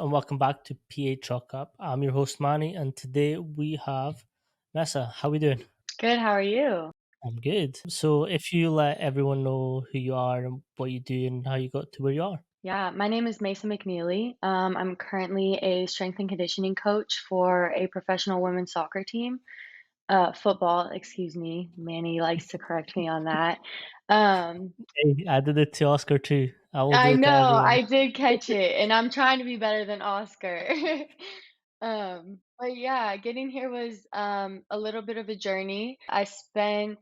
and welcome back to PA Truck Up. I'm your host Manny, and today we have Mesa. How we doing? Good, how are you? I'm good. So, if you let everyone know who you are and what you do and how you got to where you are. Yeah, my name is Mesa McNEely. I'm currently a strength and conditioning coach for a professional women's soccer team. Football, excuse me. Manny likes to correct me on that. Um, Hey, I did it to Oscar too. I will do I it to know, everyone. I did catch it, and I'm trying to be better than Oscar. But yeah, getting here was a little bit of a journey. I spent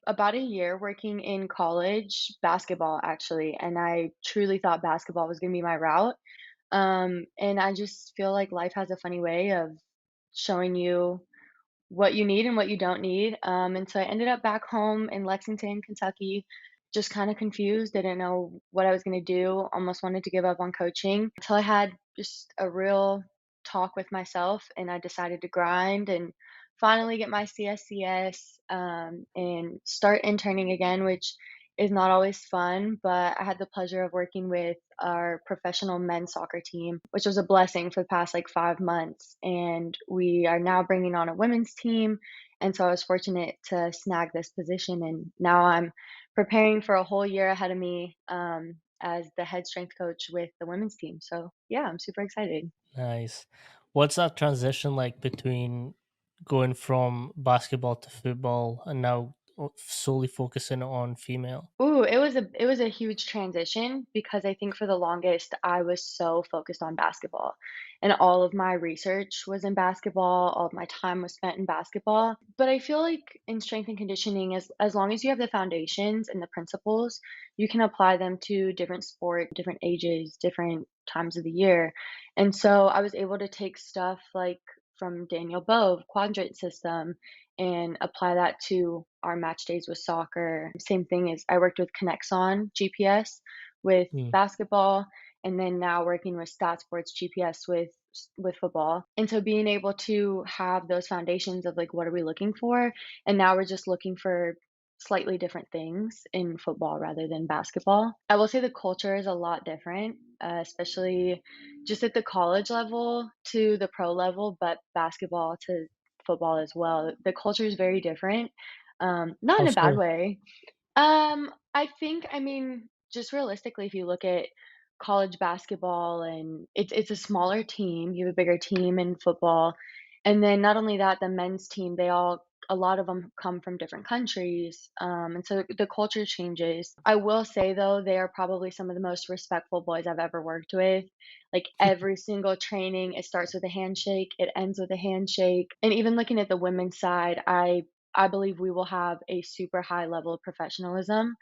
about a year working in college basketball, actually, and I truly thought basketball was going to be my route. And I just feel like life has a funny way of showing you what you need and what you don't need. And so I ended up back home in Lexington, Kentucky, just kind of confused, didn't know what I was going to do, almost wanted to give up on coaching until I had just a real talk with myself and I decided to grind and finally get my CSCS and start interning again, which is not always fun, but I had the pleasure of working with our professional men's soccer team, which was a blessing for the past like 5 months. And we are now bringing on a women's team. And so I was fortunate to snag this position. And now I'm preparing for a whole year ahead of me as the head strength coach with the women's team. So yeah, I'm super excited. Nice. What's that transition like between going from basketball to football and now solely focusing on female? Ooh, it was a huge transition because I think for the longest I was so focused on basketball. And all of my research was in basketball, all of my time was spent in basketball. But I feel like in strength and conditioning, as long as you have the foundations and the principles, you can apply them to different sport, different ages, different times of the year. And so I was able to take stuff like from Daniel Bove, quadrant system, and apply that to our match days with soccer. Same thing as I worked with Connexon GPS with Hmm. basketball, and then now working with Stat Sports GPS with football. And so being able to have those foundations of like what are we looking for, and now we're just looking for slightly different things in football rather than basketball. I will say the culture is a lot different, especially just at the college level to the pro level, but basketball to football as well. The culture is very different, not How in a bad so? way. I think, I mean, just realistically, if you look at college basketball and it's a smaller team, you have a bigger team in football, and then not only that, the men's team, a lot of them come from different countries, and so the culture changes. I will say though, they are probably some of the most respectful boys I've ever worked with. Like every single training, it starts with a handshake, it ends with a handshake, and even looking at the women's side, I believe we will have a super high level of professionalism.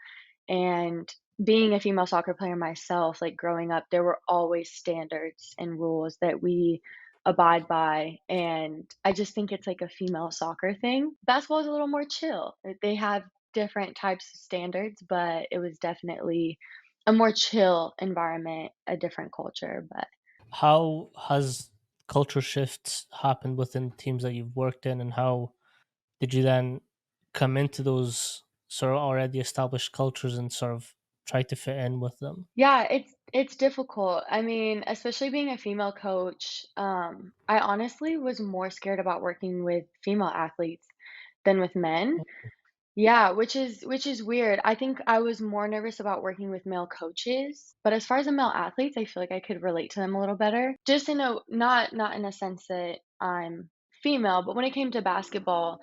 And being a female soccer player myself, like growing up, there were always standards and rules that we abide by. And I just think it's like a female soccer thing. Basketball is a little more chill. They have different types of standards, but it was definitely a more chill environment, a different culture. But How has culture shifts happened within teams that you've worked in, and how did you then come into those sort of already established cultures and sort of try to fit in with them? yeah, it's difficult. I mean, especially being a female coach, I honestly was more scared about working with female athletes than with men. Yeah, which is weird. I think I was more nervous about working with male coaches, but as far as the male athletes, I feel like I could relate to them a little better. Just in a not in a sense that I'm female, but when it came to basketball,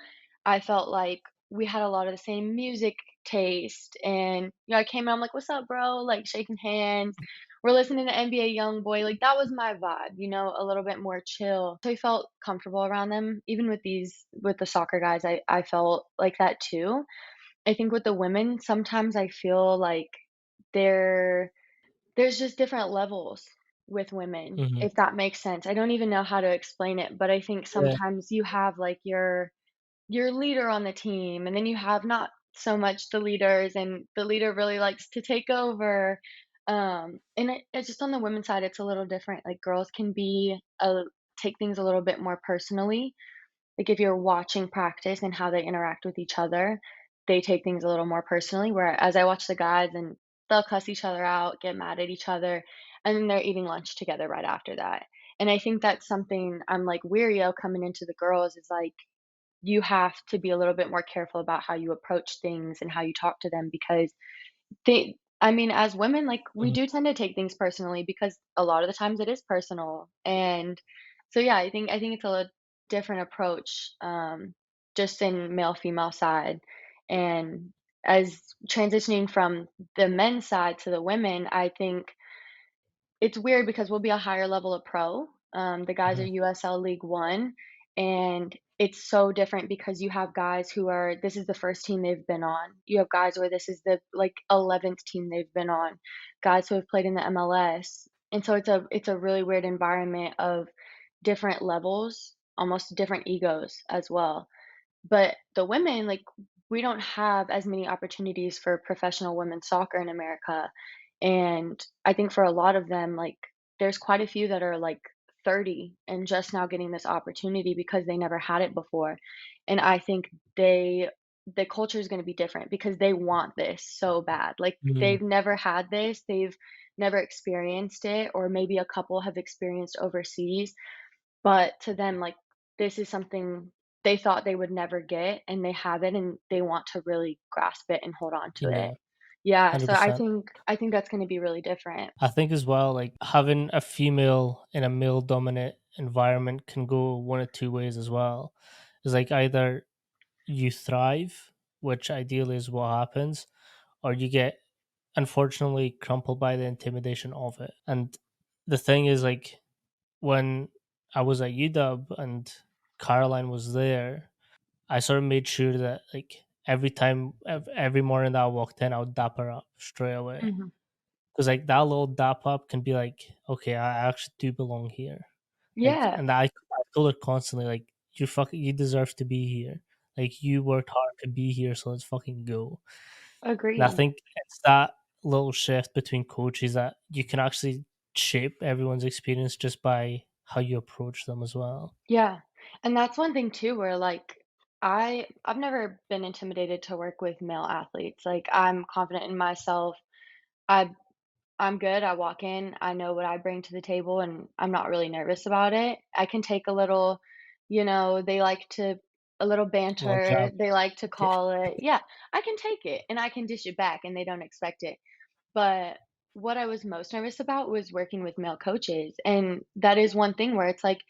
I felt like we had a lot of the same music taste and I came in, I'm like, "What's up, bro?" Like shaking hands. We're listening to NBA Youngboy. Like that was my vibe, a little bit more chill. So I felt comfortable around them. Even with the soccer guys, I felt like that too. I think with the women, sometimes I feel like there there's just different levels with women, Hmm. if that makes sense. I don't even know how to explain it, but I think Yeah. sometimes you have like your leader on the team, and then you have not so much the leaders, and the leader really likes to take over. And it's just on the women's side, it's a little different. Like girls can take things a little bit more personally. Like if you're watching practice and how they interact with each other, they take things a little more personally. Whereas I watch the guys and they'll cuss each other out, get mad at each other. and then they're eating lunch together right after that. And I think that's something I'm, like, weary of coming into the girls is, like, you have to be a little bit more careful about how you approach things and how you talk to them because I mean, as women, like, we Mhm. do tend to take things personally because a lot of the times it is personal, and so, yeah, I think it's a different approach, just in male-female side, and as transitioning from the men's side to the women, I think it's weird because we'll be a higher level of pro. The guys are Mhm. USL League One, and it's so different because you have guys who are this is the first team they've been on. You have guys where this is the like 11th team they've been on, guys who have played in the MLS, and so it's a really weird environment of different levels, almost different egos as well. But the women, like, we don't have as many opportunities for professional women's soccer in America, and I think for a lot of them, like, there's quite a few that are, like, 30 and just now getting this opportunity because they never had it before, and I think the culture is gonna be different because they want this so bad, like, Mm. they've never had this, they've never experienced it, or maybe a couple have experienced overseas, but to them, like, this is something they thought they would never get, and they have it, and they want to really grasp it and hold on to it. Yeah, Yeah, so I 100%. think I think that's gonna be really different. I think as well, like having a female in a male dominant environment can go one of two ways as well. It's like either you thrive, which ideally is what happens, or you get unfortunately crumpled by the intimidation of it. And the thing is, like, when I was at UW and Caroline was there, I sort of made sure that like every morning that I walked in, I would dap her up straight away. Mhm. Because like that little dap up can be like, okay, I actually do belong here. Like, Yeah, and I told her constantly, like, you deserve to be here. Like, you worked hard to be here, so let's fucking go. And I agreed. think it's that little shift between coaches that you can actually shape everyone's experience just by how you approach them as well. Yeah, and that's one thing too where, like, I've never been intimidated to work with male athletes, like, I'm confident in myself. I I'm good. I walk in, I know what I bring to the table, and I'm not really nervous about it. I can take a little, they like to a little Little banter, jab. they like to Yeah. call it yeah, I can take it, and I can dish it back, and they don't expect it. But what I was most nervous about was working with male coaches, and that is one thing where it's like,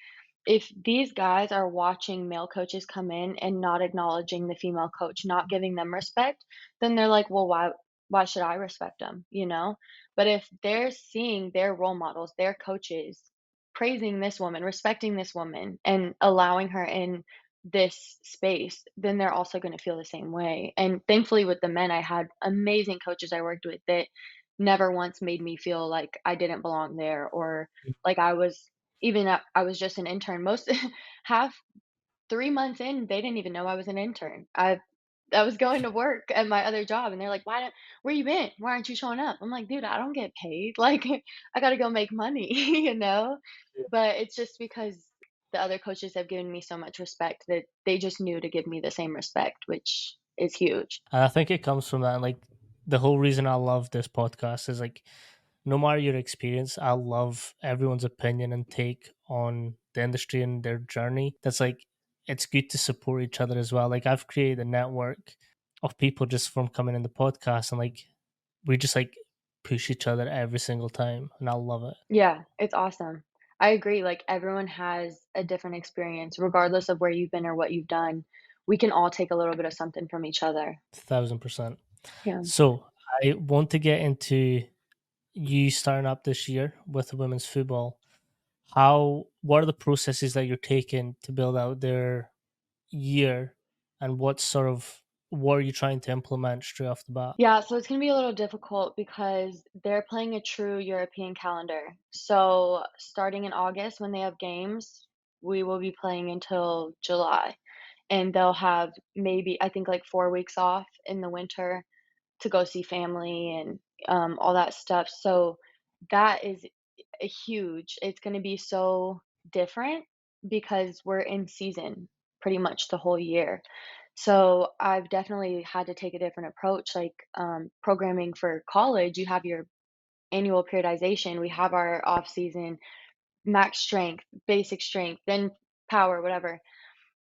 if these guys are watching male coaches come in and not acknowledging the female coach, not giving them respect, then they're like, "Well, why should I respect them?" You know? But if they're seeing their role models, their coaches praising this woman, respecting this woman, and allowing her in this space, then they're also gonna feel the same way. And thankfully with the men, I had amazing coaches I worked with that never once made me feel like I didn't belong there or like I was even I was just an intern. Most half 3 months in, they didn't even know I was an intern. I was going to work at my other job, and they're like, "Why don't where you been? Why aren't you showing up?" I'm like, "Dude, I don't get paid. Like, I gotta go make money," you know? But it's just because the other coaches have given me so much respect that they just knew to give me the same respect, which is huge. And I think it comes from that. Like, the whole reason I love this podcast is like, no matter your experience, I love everyone's opinion and take on the industry and their journey. That's like, it's good to support each other as well. Like, I've created a network of people just from coming in the podcast, and like, we just like push each other every single time, and I love it. Yeah, it's awesome. I agree, like, everyone has a different experience regardless of where you've been or what you've done. We can all take a little bit of something from each other. 1000%. Yeah. So I want to get into you starting up this year with women's football. What are the processes that you're taking to build out their year, and what are you trying to implement straight off the bat? Yeah, so it's gonna be a little difficult because they're playing a true European calendar. So starting in August when they have games, we will be playing until July. And they'll have maybe I think like 4 weeks off in the winter to go see family and, all that stuff. So that is a huge it's gonna be so different because we're in season pretty much the whole year. So I've definitely had to take a different approach, like, programming for college, you have your annual periodization. We have our off season, max strength, basic strength, then power, whatever.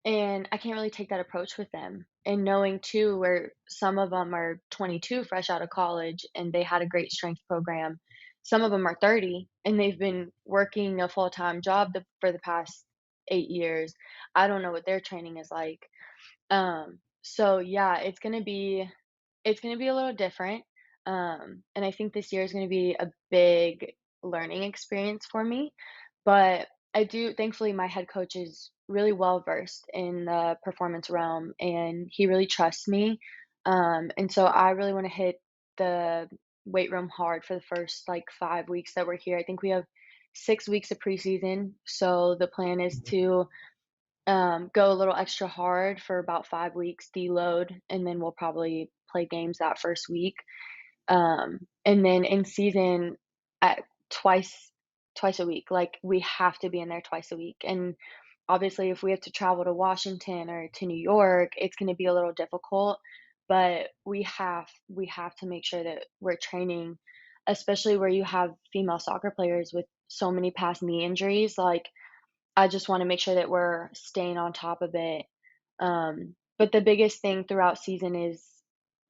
And I can't really take that approach with them. And knowing too, where some of them are 22 fresh out of college and they had a great strength program. Some of them are 30 and they've been working a full-time job for the past 8 years. I don't know what their training is like. So yeah, it's gonna be a little different. And I think this year is gonna be a big learning experience for me. But I do thankfully my head coach is really well versed in the performance realm and he really trusts me. And so I really want to hit the weight room hard for the first like 5 weeks that we're here. I think we have 6 weeks of preseason. So the plan is to go a little extra hard for about 5 weeks, deload, and then we'll probably play games that first week. And then in season, at twice a week. Like we have to be in there twice a week. And obviously, if we have to travel to Washington or to New York, it's going to be a little difficult. But we have to make sure that we're training, especially where you have female soccer players with so many past knee injuries. Like I just wanna make sure that we're staying on top of it. But the biggest thing throughout season is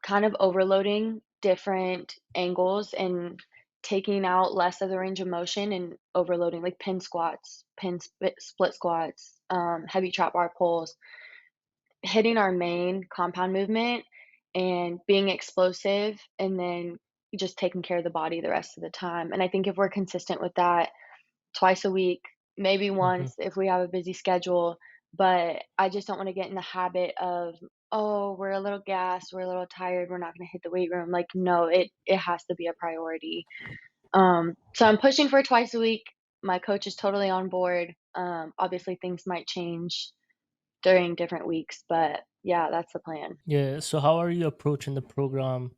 kind of overloading different angles and taking out less of the range of motion and overloading, like pin squats, split squats, heavy trap bar pulls, hitting our main compound movement and being explosive, and then just taking care of the body the rest of the time. And I think if we're consistent with that twice a week, maybe Mhm. once if we have a busy schedule, but I just don't wanna get in the habit of, "Oh, we're a little gassed, we're a little tired, we're not gonna hit the weight room." Like, no, it has to be a priority. So I'm pushing for twice a week. My coach is totally on board. Obviously, things might change during different weeks, but yeah, that's the plan. Yeah. So how are you approaching the program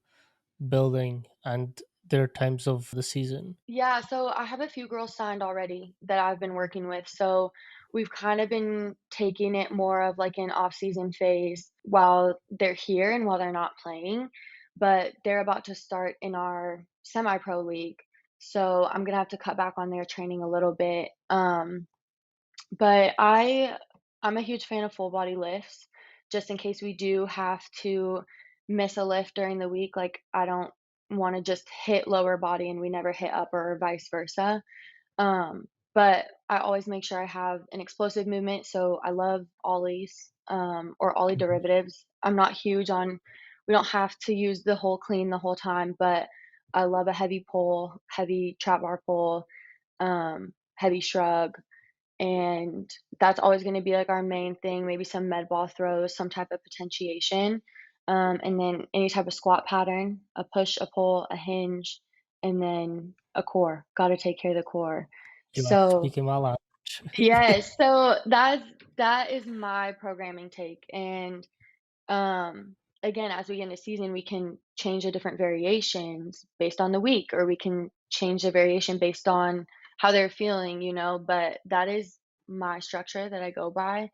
building and their times of the season? Yeah, so I have a few girls signed already that I've been working with. So we've kind of been taking it more of like an off-season phase while they're here and while they're not playing. But they're about to start in our semi-pro league. So I'm gonna have to cut back on their training a little bit. But I'm a huge fan of full body lifts, just in case we do have to miss a lift during the week, like, I don't wanna just hit lower body and we never hit upper or vice versa. But I always make sure I have an explosive movement, so I love ollies, or ollie Mhm. derivatives. I'm not huge on we don't have to use the whole clean the whole time, but I love a heavy pull, heavy trap bar pull, heavy shrug. And that's always gonna be, like, our main thing, maybe some med ball throws, some type of potentiation, and then any type of squat pattern, a push, a pull, a hinge, and then a core. Gotta take care of the core. You are So speaking my language. yes, so that is my programming take, and again, as we get into season, we can change the different variations based on the week, or we can change the variation based on how they're feeling, but that is my structure that I go by.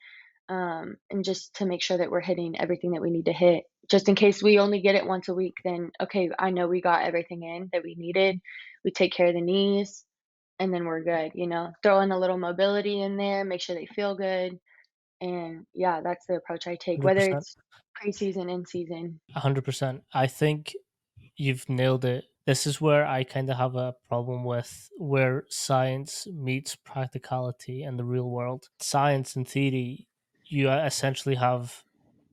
And just to make sure that we're hitting everything that we need to hit. Just in case we only get it once a week, then okay, I know we got everything in that we needed. We take care of the knees, and then we're good. Throw in a little mobility in there, make sure they feel good, and yeah, that's the approach I take, whether 100%. it's preseason, in season. 100%. I think you've nailed it. This is where I kind of have a problem with where science meets practicality in the real world. Science and theory, you essentially have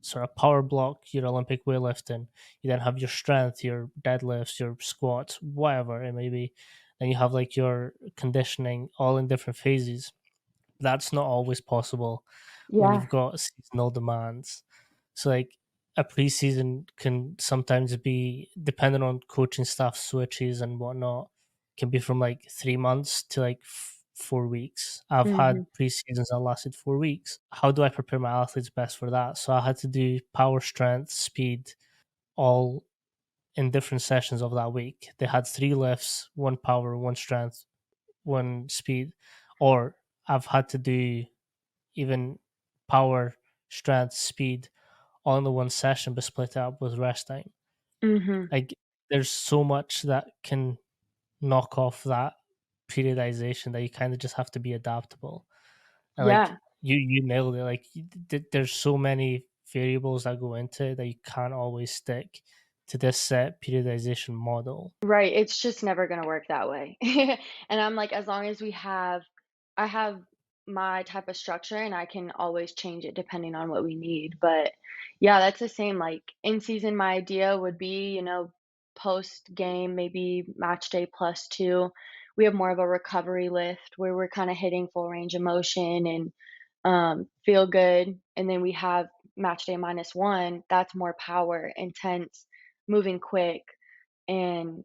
sort of power block, your Olympic weightlifting. You then have your strength, your deadlifts, your squats, whatever it may be. Then you have like your conditioning, all in different phases. That's not always possible when Yeah. you've got seasonal demands. So like a preseason can sometimes be depending on coaching staff switches and whatnot, can be from like 3 months to like 4 weeks. I've had Mhm. preseasons that lasted 4 weeks. How do I prepare my athletes best for that? So I had to do power, strength, speed, all in different sessions of that week. They had three lifts, one power, one strength, one speed, or I've had to do even power, strength, speed, all in the one session, but split it up with rest time. Mhm. Like there's so much that can knock off that periodization, that you kind of just have to be adaptable. And like Yeah. you nailed it. Like there's so many variables that go into it that you can't always stick to this set periodization model. Right, it's just never gonna work that way. And I'm like, as long as I have my type of structure and I can always change it depending on what we need. But yeah, that's the same. Like in season, my idea would be, post game, maybe match day plus two. We have more of a recovery lift where we're kind of hitting full range of motion and feel good. And then we have match day minus one. That's more power, intense, moving quick. And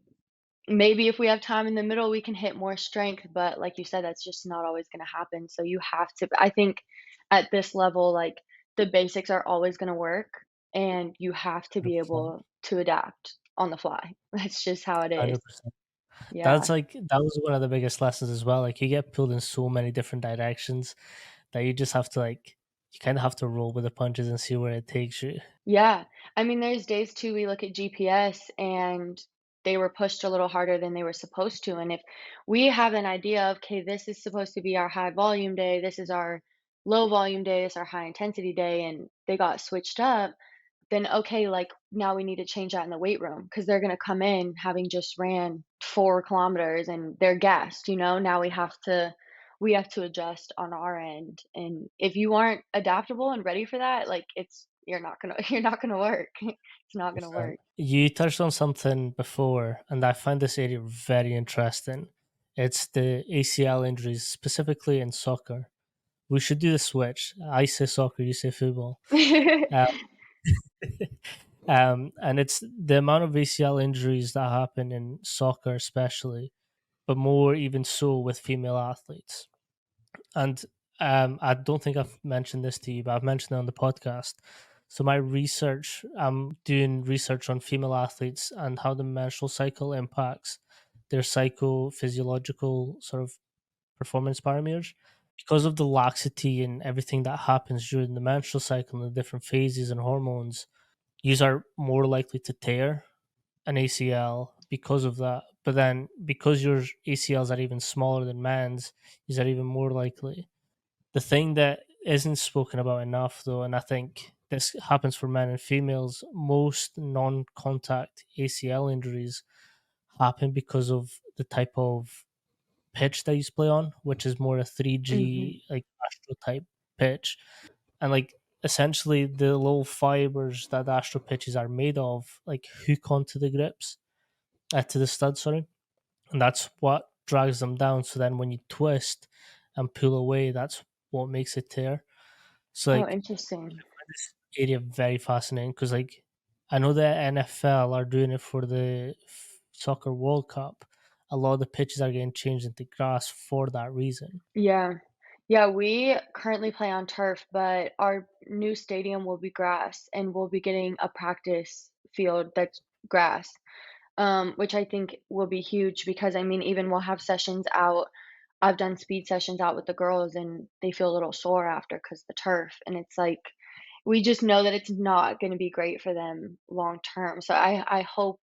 maybe if we have time in the middle, we can hit more strength, but like you said, that's just not always gonna happen, so you have to I think at this level, like, the basics are always gonna work, and you have to be 100%. able to adapt on the fly. That's just how it is. 100%. Yeah. That's like that was one of the biggest lessons as well. Like you get pulled in so many different directions that you just have to like you kind of have to roll with the punches and see where it takes you. Yeah. I mean, there's days too we look at GPS and they were pushed a little harder than they were supposed to. And if we have an idea of, okay, this is supposed to be our high volume day, this is our low volume day, this is our high intensity day, and they got switched up, then okay, like now we need to change that in the weight room because they're gonna come in having just ran 4 kilometers and they're gassed, Now we have to adjust on our end. And if you aren't adaptable and ready for that, like it's you're not gonna you're not gonna work. It's not gonna 100%. work. You touched on something before, and I find this area very interesting. It's the ACL injuries, specifically in soccer. We should do the switch. I say soccer, you say football. Uh, and it's the amount of ACL injuries that happen in soccer, especially, but more even so with female athletes. And I don't think I've mentioned this to you, but I've mentioned it on the podcast. So my research, I'm doing research on female athletes and how the menstrual cycle impacts their psychophysiological sort of performance parameters. Because of the laxity and everything that happens during the menstrual cycle and the different phases and hormones, you are more likely to tear an ACL because of that. But then because your ACLs are even smaller than men's, is that even more likely. The thing that isn't spoken about enough, though, and I think this happens for men and females, most non contact ACL injuries happen because of the type of pitch that you play on, which is more a Mhm. 3G, like Astro type pitch. And like essentially the little fibers that the Astro pitches are made of, like hook onto the grips, to the stud, sorry. And that's what drags them down. So then when you twist and pull away, that's what makes it tear. So Oh, like interesting. this area very fascinating because like I know the NFL are doing it for the soccer World Cup. A lot of the pitches are getting changed into grass for that reason. Yeah. Yeah, we currently play on turf, but our new stadium will be grass, and we'll be getting a practice field that's grass. Which I think will be huge because, I mean, even we'll have sessions out. I've done speed sessions out with the girls, and they feel a little sore after because the turf, and it's like, we just know that it's not gonna be great for them long term. So I hope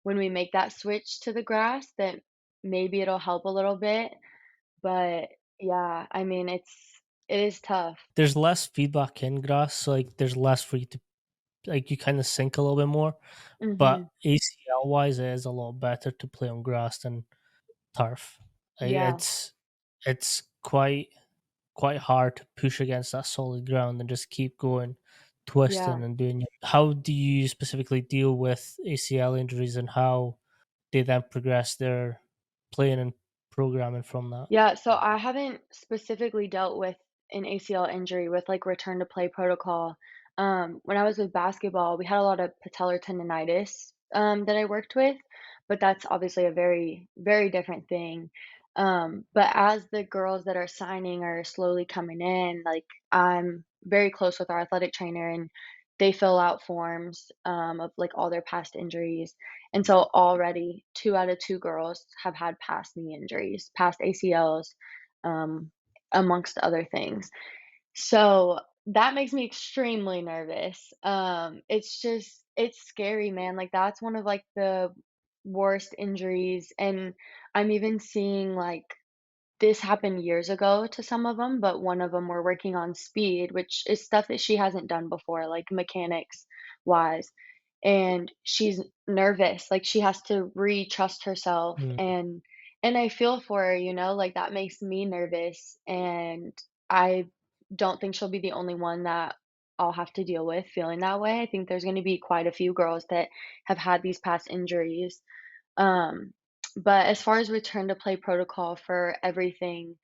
when we make that switch to the grass that maybe it'll help a little bit, but yeah, I mean, it is tough. There's less feedback in grass, so like there's less for you to like you kind of sink a little bit more. But Mhm. ACL wise, it is a lot better to play on grass than turf. Like, Yeah, it's quite hard to push against that solid ground and just keep going, yeah. twisting and doing. How do you specifically deal with ACL injuries and how they then progress their playing and programming from that? Yeah, so I haven't specifically dealt with an ACL injury with like return to play protocol. When I was with basketball, we had a lot of patellar tendonitis that I worked with, but that's obviously a very, very different thing. But as the girls that are signing are slowly coming in, like I'm very close with our athletic trainer and they fill out forms of like all their past injuries. And so already 2 out of 2 girls have had past knee injuries, past ACLs, um, amongst other things. So that makes me extremely nervous. It's scary, man. Like that's one of like the worst injuries, and I'm even seeing, like, this happened years ago to some of them, but one of them we're working on speed, which is stuff that she hasn't done before, like mechanics-wise, and she's nervous, like, she has to re-trust herself, Mm, and I feel for her, like, that makes me nervous, and I don't think she'll be the only one that I'll have to deal with feeling that way. I think there's gonna be quite a few girls that have had these past injuries. Um, but as far as return to play protocol for everything,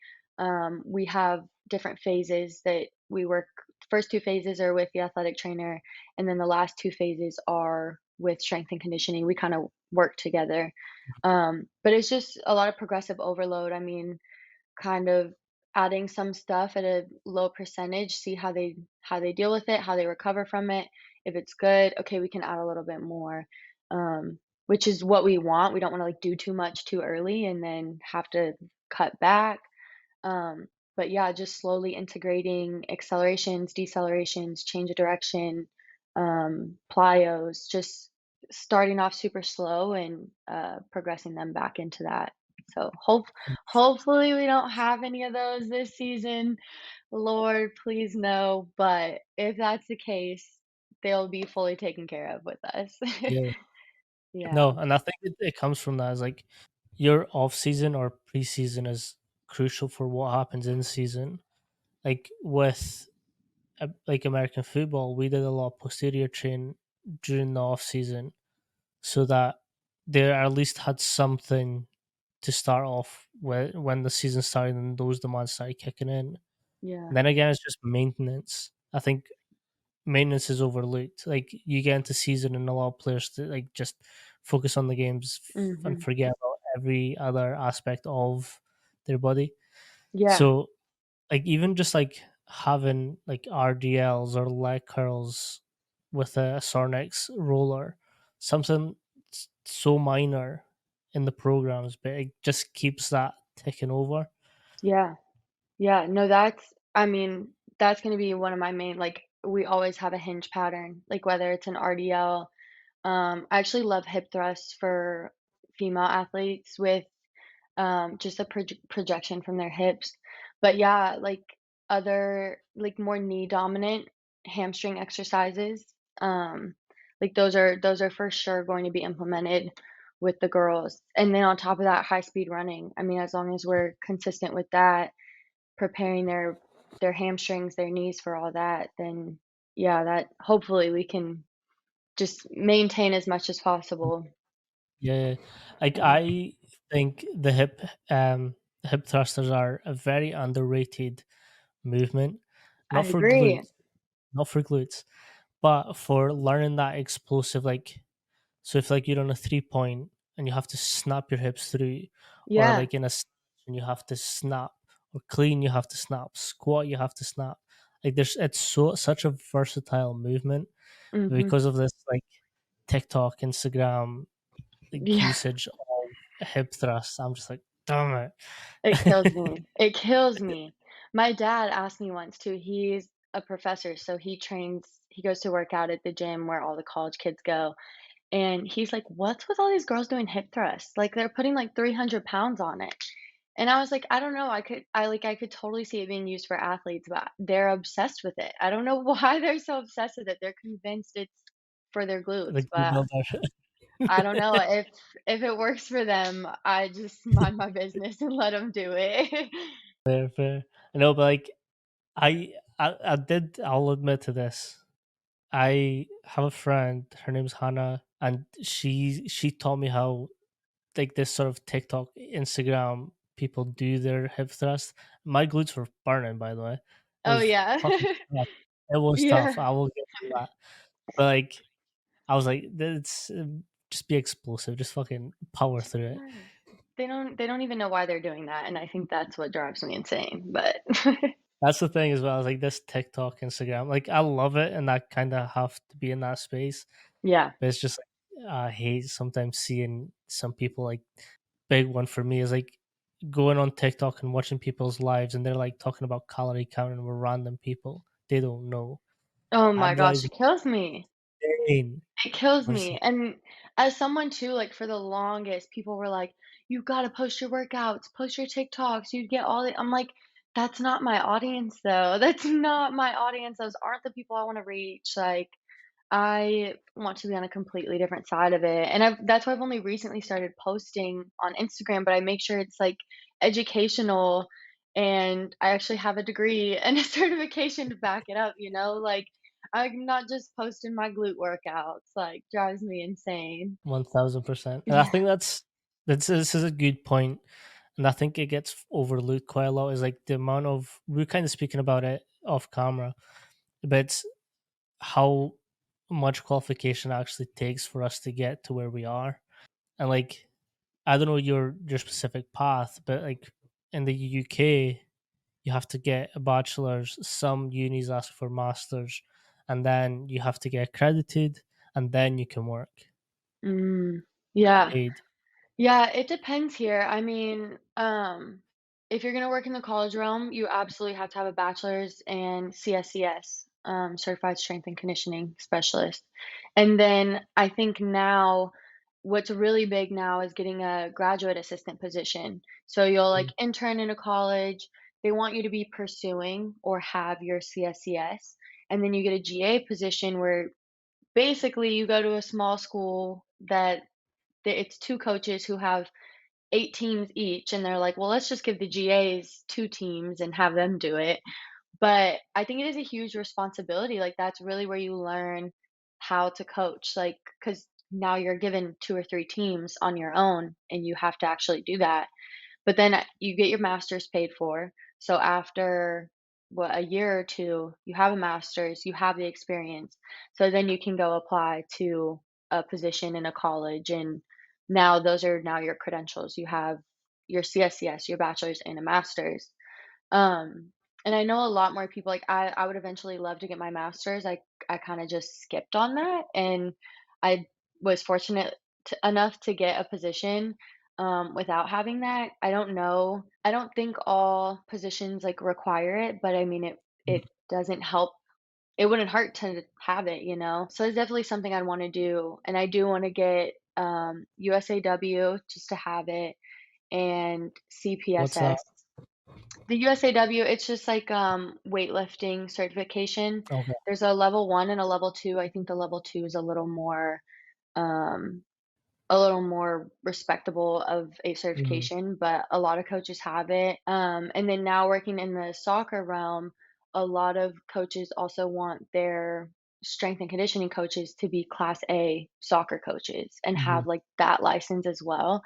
we have different phases that we work. First 2 phases are with the athletic trainer, and then the last 2 phases are with strength and conditioning. We kinda work together. But it's just a lot of progressive overload. I mean, kind of adding some stuff at a low percentage, see how they deal with it, how they recover from it. If it's good, okay, we can add a little bit more, which is what we want. We don't wanna, like, do too much too early and then have to cut back. Um, but yeah, just slowly integrating accelerations, decelerations, change of direction, plyos, just starting off super slow and progressing them back into that. So hopefully we don't have any of those this season. Lord, please no. But if that's the case, they'll be fully taken care of with us. yeah. Yeah. No, and I think it comes from that is like your off season or preseason is crucial for what happens in season. Like with like American football, we did a lot of posterior train during the off season so that they at least had something to start off with when the season started and those demands started kicking in. Yeah. Then again, it's just maintenance. I think maintenance is overlooked. Like you get into season and a lot of players that like just focus on the games and Mhm. forget about every other aspect of their body. Yeah. So like even just like having like RDLs or leg curls with a Sornex roller, something so minor in the programs, but it just keeps that ticking over. Yeah. Yeah, no, I mean, that's gonna be one of my main, like, we always have a hinge pattern, like, whether it's an RDL. I actually love hip thrusts for female athletes with, just a projection from their hips. But yeah, like, other like, more knee dominant hamstring exercises, like, those are for sure going to be implemented with the girls. And then on top of that, high speed running. I mean, as long as we're consistent with that, preparing their hamstrings, their knees for all that, then yeah, that hopefully we can just maintain as much as possible. Yeah, like Yeah, I think the hip thrusters are a very underrated movement, I not for agree. glutes, not for glutes, but for learning that explosive like so if like you're on a 3 point and you have to snap your hips through, or Yeah, like in a snatch and you have to snap, or clean you have to snap, squat you have to snap. Like there's it's such a versatile movement mhm. because of this like TikTok, Instagram like Yeah, usage of hip thrusts. I'm just like, damn it kills it. me. It kills me. My dad asked me once too. He's a professor, so he goes to work out at the gym where all the college kids go. And he's like, "What's with all these girls doing hip thrusts? Like, they're putting, like, 300 pounds on it." And I was like, "I don't know, I could totally see it being used for athletes, but they're obsessed with it. I don't know why they're so obsessed with it. They're convinced it's for their glutes, Like the but builder. I don't know. If it works for them, I just mind my business and let them do it." Fair, fair. I know, but like I did. I'll admit to this. I have a friend. Her name's Hannah, and she taught me how like this sort of TikTok, Instagram people do their hip thrust. My glutes were burning, by the way. It Oh, was yeah. fucking tough. It was tough. Yeah. I will give you that. But like, I was like, it's just be explosive. Just fucking power through it. Yes. They don't even know why they're doing that, and I think that's what drives me insane, but That's the thing as well. Like this TikTok, Instagram, like I love it, and I kind of have to be in that space. yeah. But it's just like I hate sometimes seeing some people like big one for me is like going on TikTok and watching people's lives, and they're like talking about calorie counting with random people they don't know. Oh my I'm gosh, like, it kills me. insane. It kills Honestly, me, and as someone too, like, for the longest, people were like, "You gotta post your workouts, post your TikToks, you get all the" I'm like, "That's not my audience, though. That's not my audience. Those aren't the people I wanna reach." Like, I want to be on a completely different side of it, and that's why I've only recently started posting on Instagram, but I make sure it's, like, educational, and I actually have a degree and a certification to back it up, you know? Like, I'm not just posting my glute workouts, like, drives me insane. 1000%. And I Yeah. think that's this is a good point, and I think it gets overlooked quite a lot. Is like the amount of we're kind of speaking about it off camera, but it's how much qualification actually takes for us to get to where we are. And like I don't know your specific path, but like in the UK, you have to get a bachelor's. Some unis ask for masters, and then you have to get accredited, and then you can work Mm. Yeah. paid. Yeah, it depends here. I mean, if you're gonna work in the college realm, you absolutely have to have a bachelor's and CSCS, certified strength and conditioning specialist. And then I think now what's really big now is getting a graduate assistant position. So you'll like intern in a college. They want you to be pursuing or have your CSCS, and then you get a GA position where basically you go to a small school that it's two coaches who have 8 teams each, and they're like, "Well, let's just give the GAs 2 teams and have them do it." But I think it is a huge responsibility, like, that's really where you learn how to coach, like, because now you're given 2 or 3 teams on your own, and you have to actually do that. But then you get your master's paid for. So after what, a year or two, you have a master's, you have the experience. So then you can go apply to a position in a college, and now those are now your credentials. You have your CSCS, your bachelor's and a master's. Um, and I know a lot more people like I would eventually love to get my master's. I kind of just skipped on that, and I was fortunate enough to get a position without having that. I don't know. I don't think all positions like require it, but I mean it doesn't help. It wouldn't hurt to have it, you know. So it's definitely something I'd want to do, and I do want to get USAW just to have it and What's that? CPSS. The USAW, it's just like, weightlifting certification. Okay. There's a level 1 and a level 2. I think the level 2 is um, a little more respectable of a Mhm. certification, but a lot of coaches have it. And then now working in the soccer realm, a lot of coaches also want their strength and conditioning coaches to be Class A soccer coaches and Mhm. have, like, that license as well.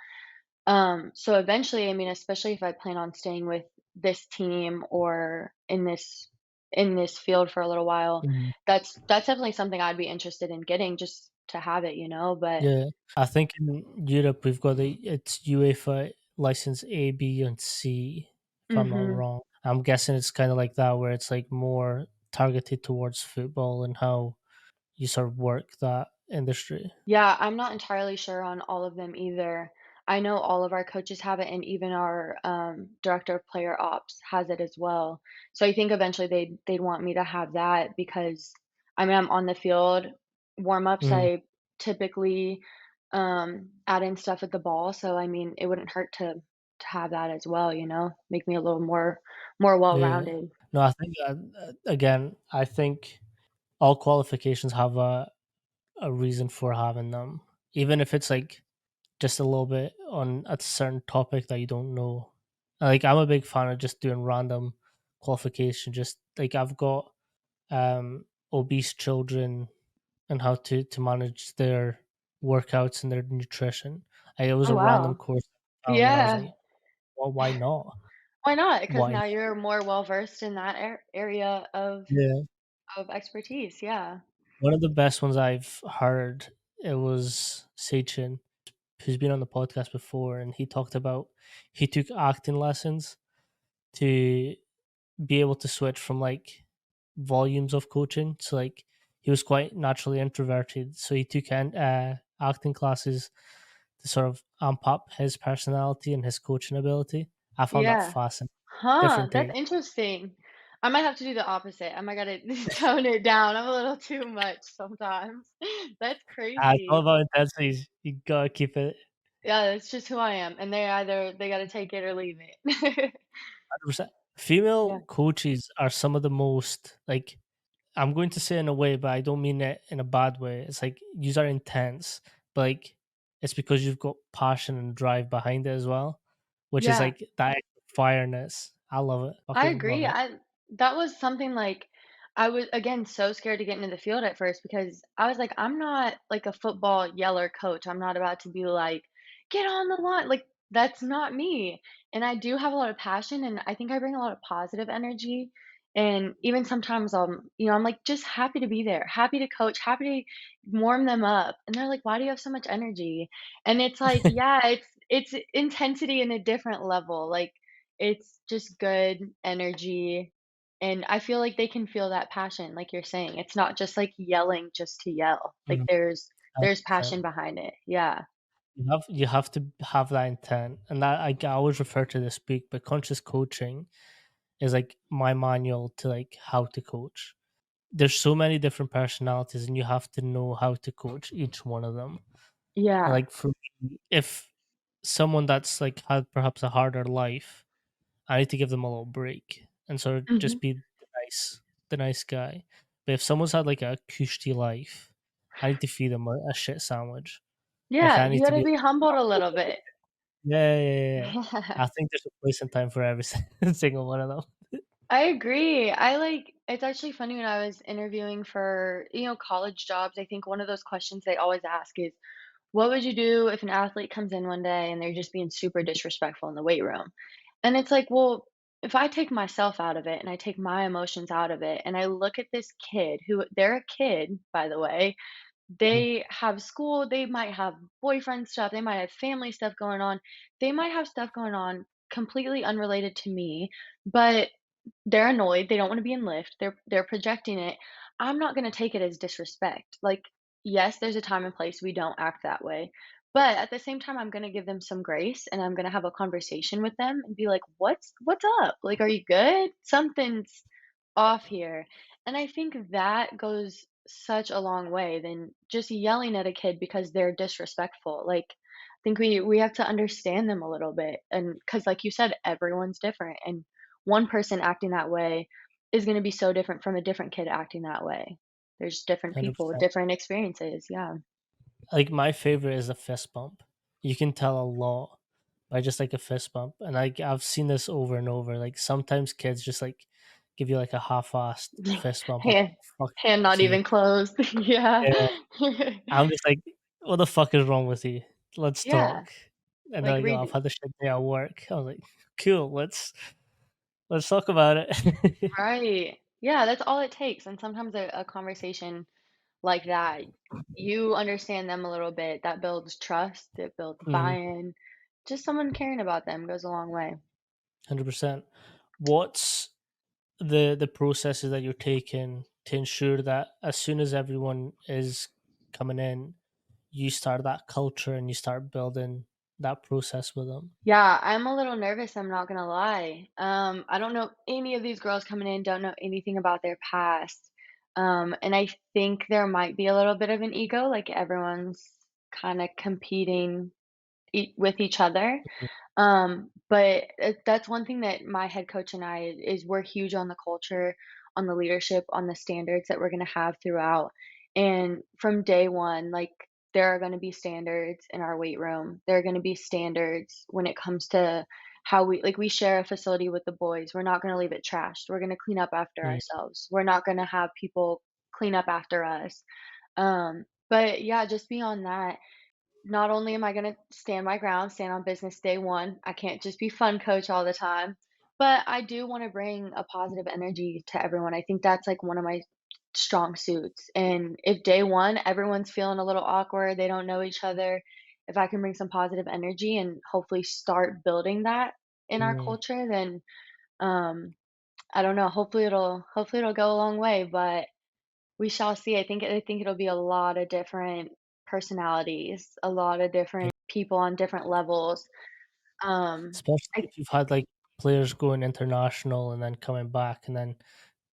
So eventually, I mean, especially if I plan on staying with this team or in this field for a little while, Mhm. that's definitely something I'd be interested in getting just to have it, you know, but Yeah, I think in Europe we've got it's UEFA license A, B, and C. If I'm not mhm. wrong, I'm guessing it's kind of like that, where it's like more targeted towards football and how you sort of work that industry. Yeah, I'm not entirely sure on all of them either. I know all of our coaches have it, and even our director of player ops has it as well. So I think eventually they'd want me to have that because I mean I'm on the field warm ups. Mhm. I typically add in stuff with the ball, so I mean it wouldn't hurt to have that as well. You know, make me a little more well Yeah. rounded. No, I think again, I think all qualifications have a reason for having them, even if it's like just a little bit on a certain topic that you don't know. Like I'm a big fan of just doing random qualification. Just like I've got obese children and how to manage their workouts and their nutrition. It was Oh a random wow, course I found, and I was yeah. like, well, why not? Why not? Because Why? now you're more well versed in that area Yeah. of expertise, yeah. One of the best ones I've heard, it was Seichin, who's been on the podcast before, and he talked about he took acting lessons to be able to switch from like volumes of coaching. So like he was quite naturally introverted, so he took acting classes to sort of amp up his personality and his coaching ability. I found that Yeah. fascinating. Huh, Different that's take. interesting. I might have to do the opposite. I might gotta tone it down. I'm a little too much sometimes. That's It's all crazy. about intensity. You gotta keep it Yeah, that's just who I am, and they gotta take it or leave it. 100%. Yeah. Female coaches are some of the most, like, I'm going to say in a way, but I don't mean it in a bad way. It's like yous are intense, but like it's because you've got passion and drive behind it as well, which is Yeah. like that fireness. I love it. I Fucking love agree. it. I That was something like I was again so scared to get into the field at first because I was like, I'm not like a football yeller coach. I'm not about to be like, get on the line. Like that's not me. And I do have a lot of passion and I think I bring a lot of positive energy. And even sometimes I'm like just happy to be there, happy to coach, happy to warm them up. And they're like, why do you have so much energy? And it's like, yeah, it's intensity in a different level. Like it's just good energy, and I feel like they can feel that passion, like you're saying. It's not just, like, yelling just to yell. Like, Mhm. there's 100%. passion behind it. Yeah. You have to have that intent, and that I always refer to this book, but conscious coaching is like my manual to like how to coach. There's so many different personalities, and you have to know how to coach each one of them. And Yeah. like for me, if someone that's like had perhaps a harder life, I need to give them a little break and sort of Mhm. just be the nice guy. But if someone's had like a cushy life, I need to feed them a shit sandwich. Like Yeah, I you need to gotta be be like, humbled a "Oh, little bit. yeah, yeah, yeah, yeah." I think there's a place and time for every single one of them. I agree. It's actually funny when I was interviewing for, college jobs, I think one of those questions they always ask is, "What would you do if an athlete comes in one day and they're just being super disrespectful in the weight room?" And it's like, well, if I take myself out of it and I take my emotions out of it and I look at this kid who they're a kid, by the way, Mhm, they have school, they might have boyfriend stuff, they might have family stuff going on, they might have stuff going on completely unrelated to me, but they're annoyed, they don't wanna be in Lyft, they're projecting it. I'm not gonna take it as disrespect. Like, yes, there's a time and place we don't act that way, but at the same time, I'm gonna give them some grace, and I'm gonna have a conversation with them and be like, "What's up? Like, are you good? Something's off here." And I think that goes such a long way than just yelling at a kid because they're disrespectful. Like, I think we have to understand them a little bit, and because, like you said, everyone's different, and one person acting that way is gonna be so different from a different kid acting that way. There's different people with 100%. different experiences, yeah. Like my favorite is a fist bump. You can tell a lot by just like a fist bump, and like I've seen this over and over. Like sometimes kids just like give you like a half-assed fist bump, like Hand fuck hand with not you. even closed. Yeah. Yeah, I'm just like, what the fuck is wrong with you? Let's Yeah, talk. And like, they're like, oh, I've read had a shit day at work. I was like, cool, let's talk about it. right. Yeah, that's all it takes, and sometimes a conversation like that, you understand them a little bit, that builds trust, it builds Mhm, buy-in. Just someone caring about them goes a long way. 100%. What's the processes that you're taking to ensure that as soon as everyone is coming in, you start that culture and you start building that process with them? Yeah, I'm a little nervous, I'm not gonna lie. I don't know any of these girls coming in, don't know anything about their past. And I think there might be a little bit of an ego, like everyone's kind of competing with each other. But that's one thing that my head coach and I is we're huge on the culture, on the leadership, on the standards that we're going to have throughout. And from day one, like there are going to be standards in our weight room. There are going to be standards when it comes to how we share a facility with the boys. We're not going to leave it trashed. We're going to clean up after Mm, ourselves. We're not going to have people clean up after us. But yeah, just beyond that, not only am I gonna stand my ground, stand on business day one, I can't just be fun coach all the time, but I do wanna bring a positive energy to everyone. I think that's, like, one of my strong suits, and if day one, everyone's feeling a little awkward, they don't know each other, if I can bring some positive energy and hopefully start building that in our mm. culture, then, um, I don't know, hopefully it'll go a long way, but we shall see. I think it'll be a lot of different personalities, a lot of different people on different levels. Um, Especially I if you've had like players going international and then coming back and then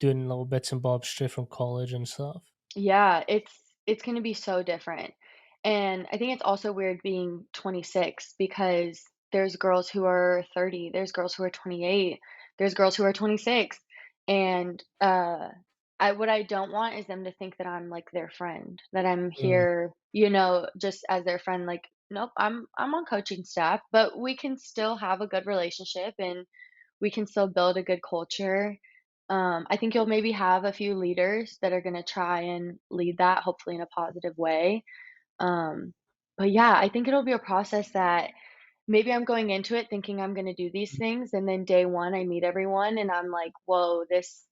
doing little bits and bobs straight from college and stuff. Yeah, it's gonna be so different. And I think it's also weird being 26 because there's girls who are 30, there's girls who are 28, there's girls who are 26. And what I don't want is them to think that I'm like their friend, that I'm Mm, here, just as their friend. Like, nope, I'm on coaching staff, but we can still have a good relationship and we can still build a good culture. I think you'll maybe have a few leaders that are gonna try and lead that, hopefully in a positive way. Um, but yeah, I think it'll be a process that maybe I'm going into it thinking I'm gonna do these things, and then day 1, I meet everyone, and I'm like, "Whoa, this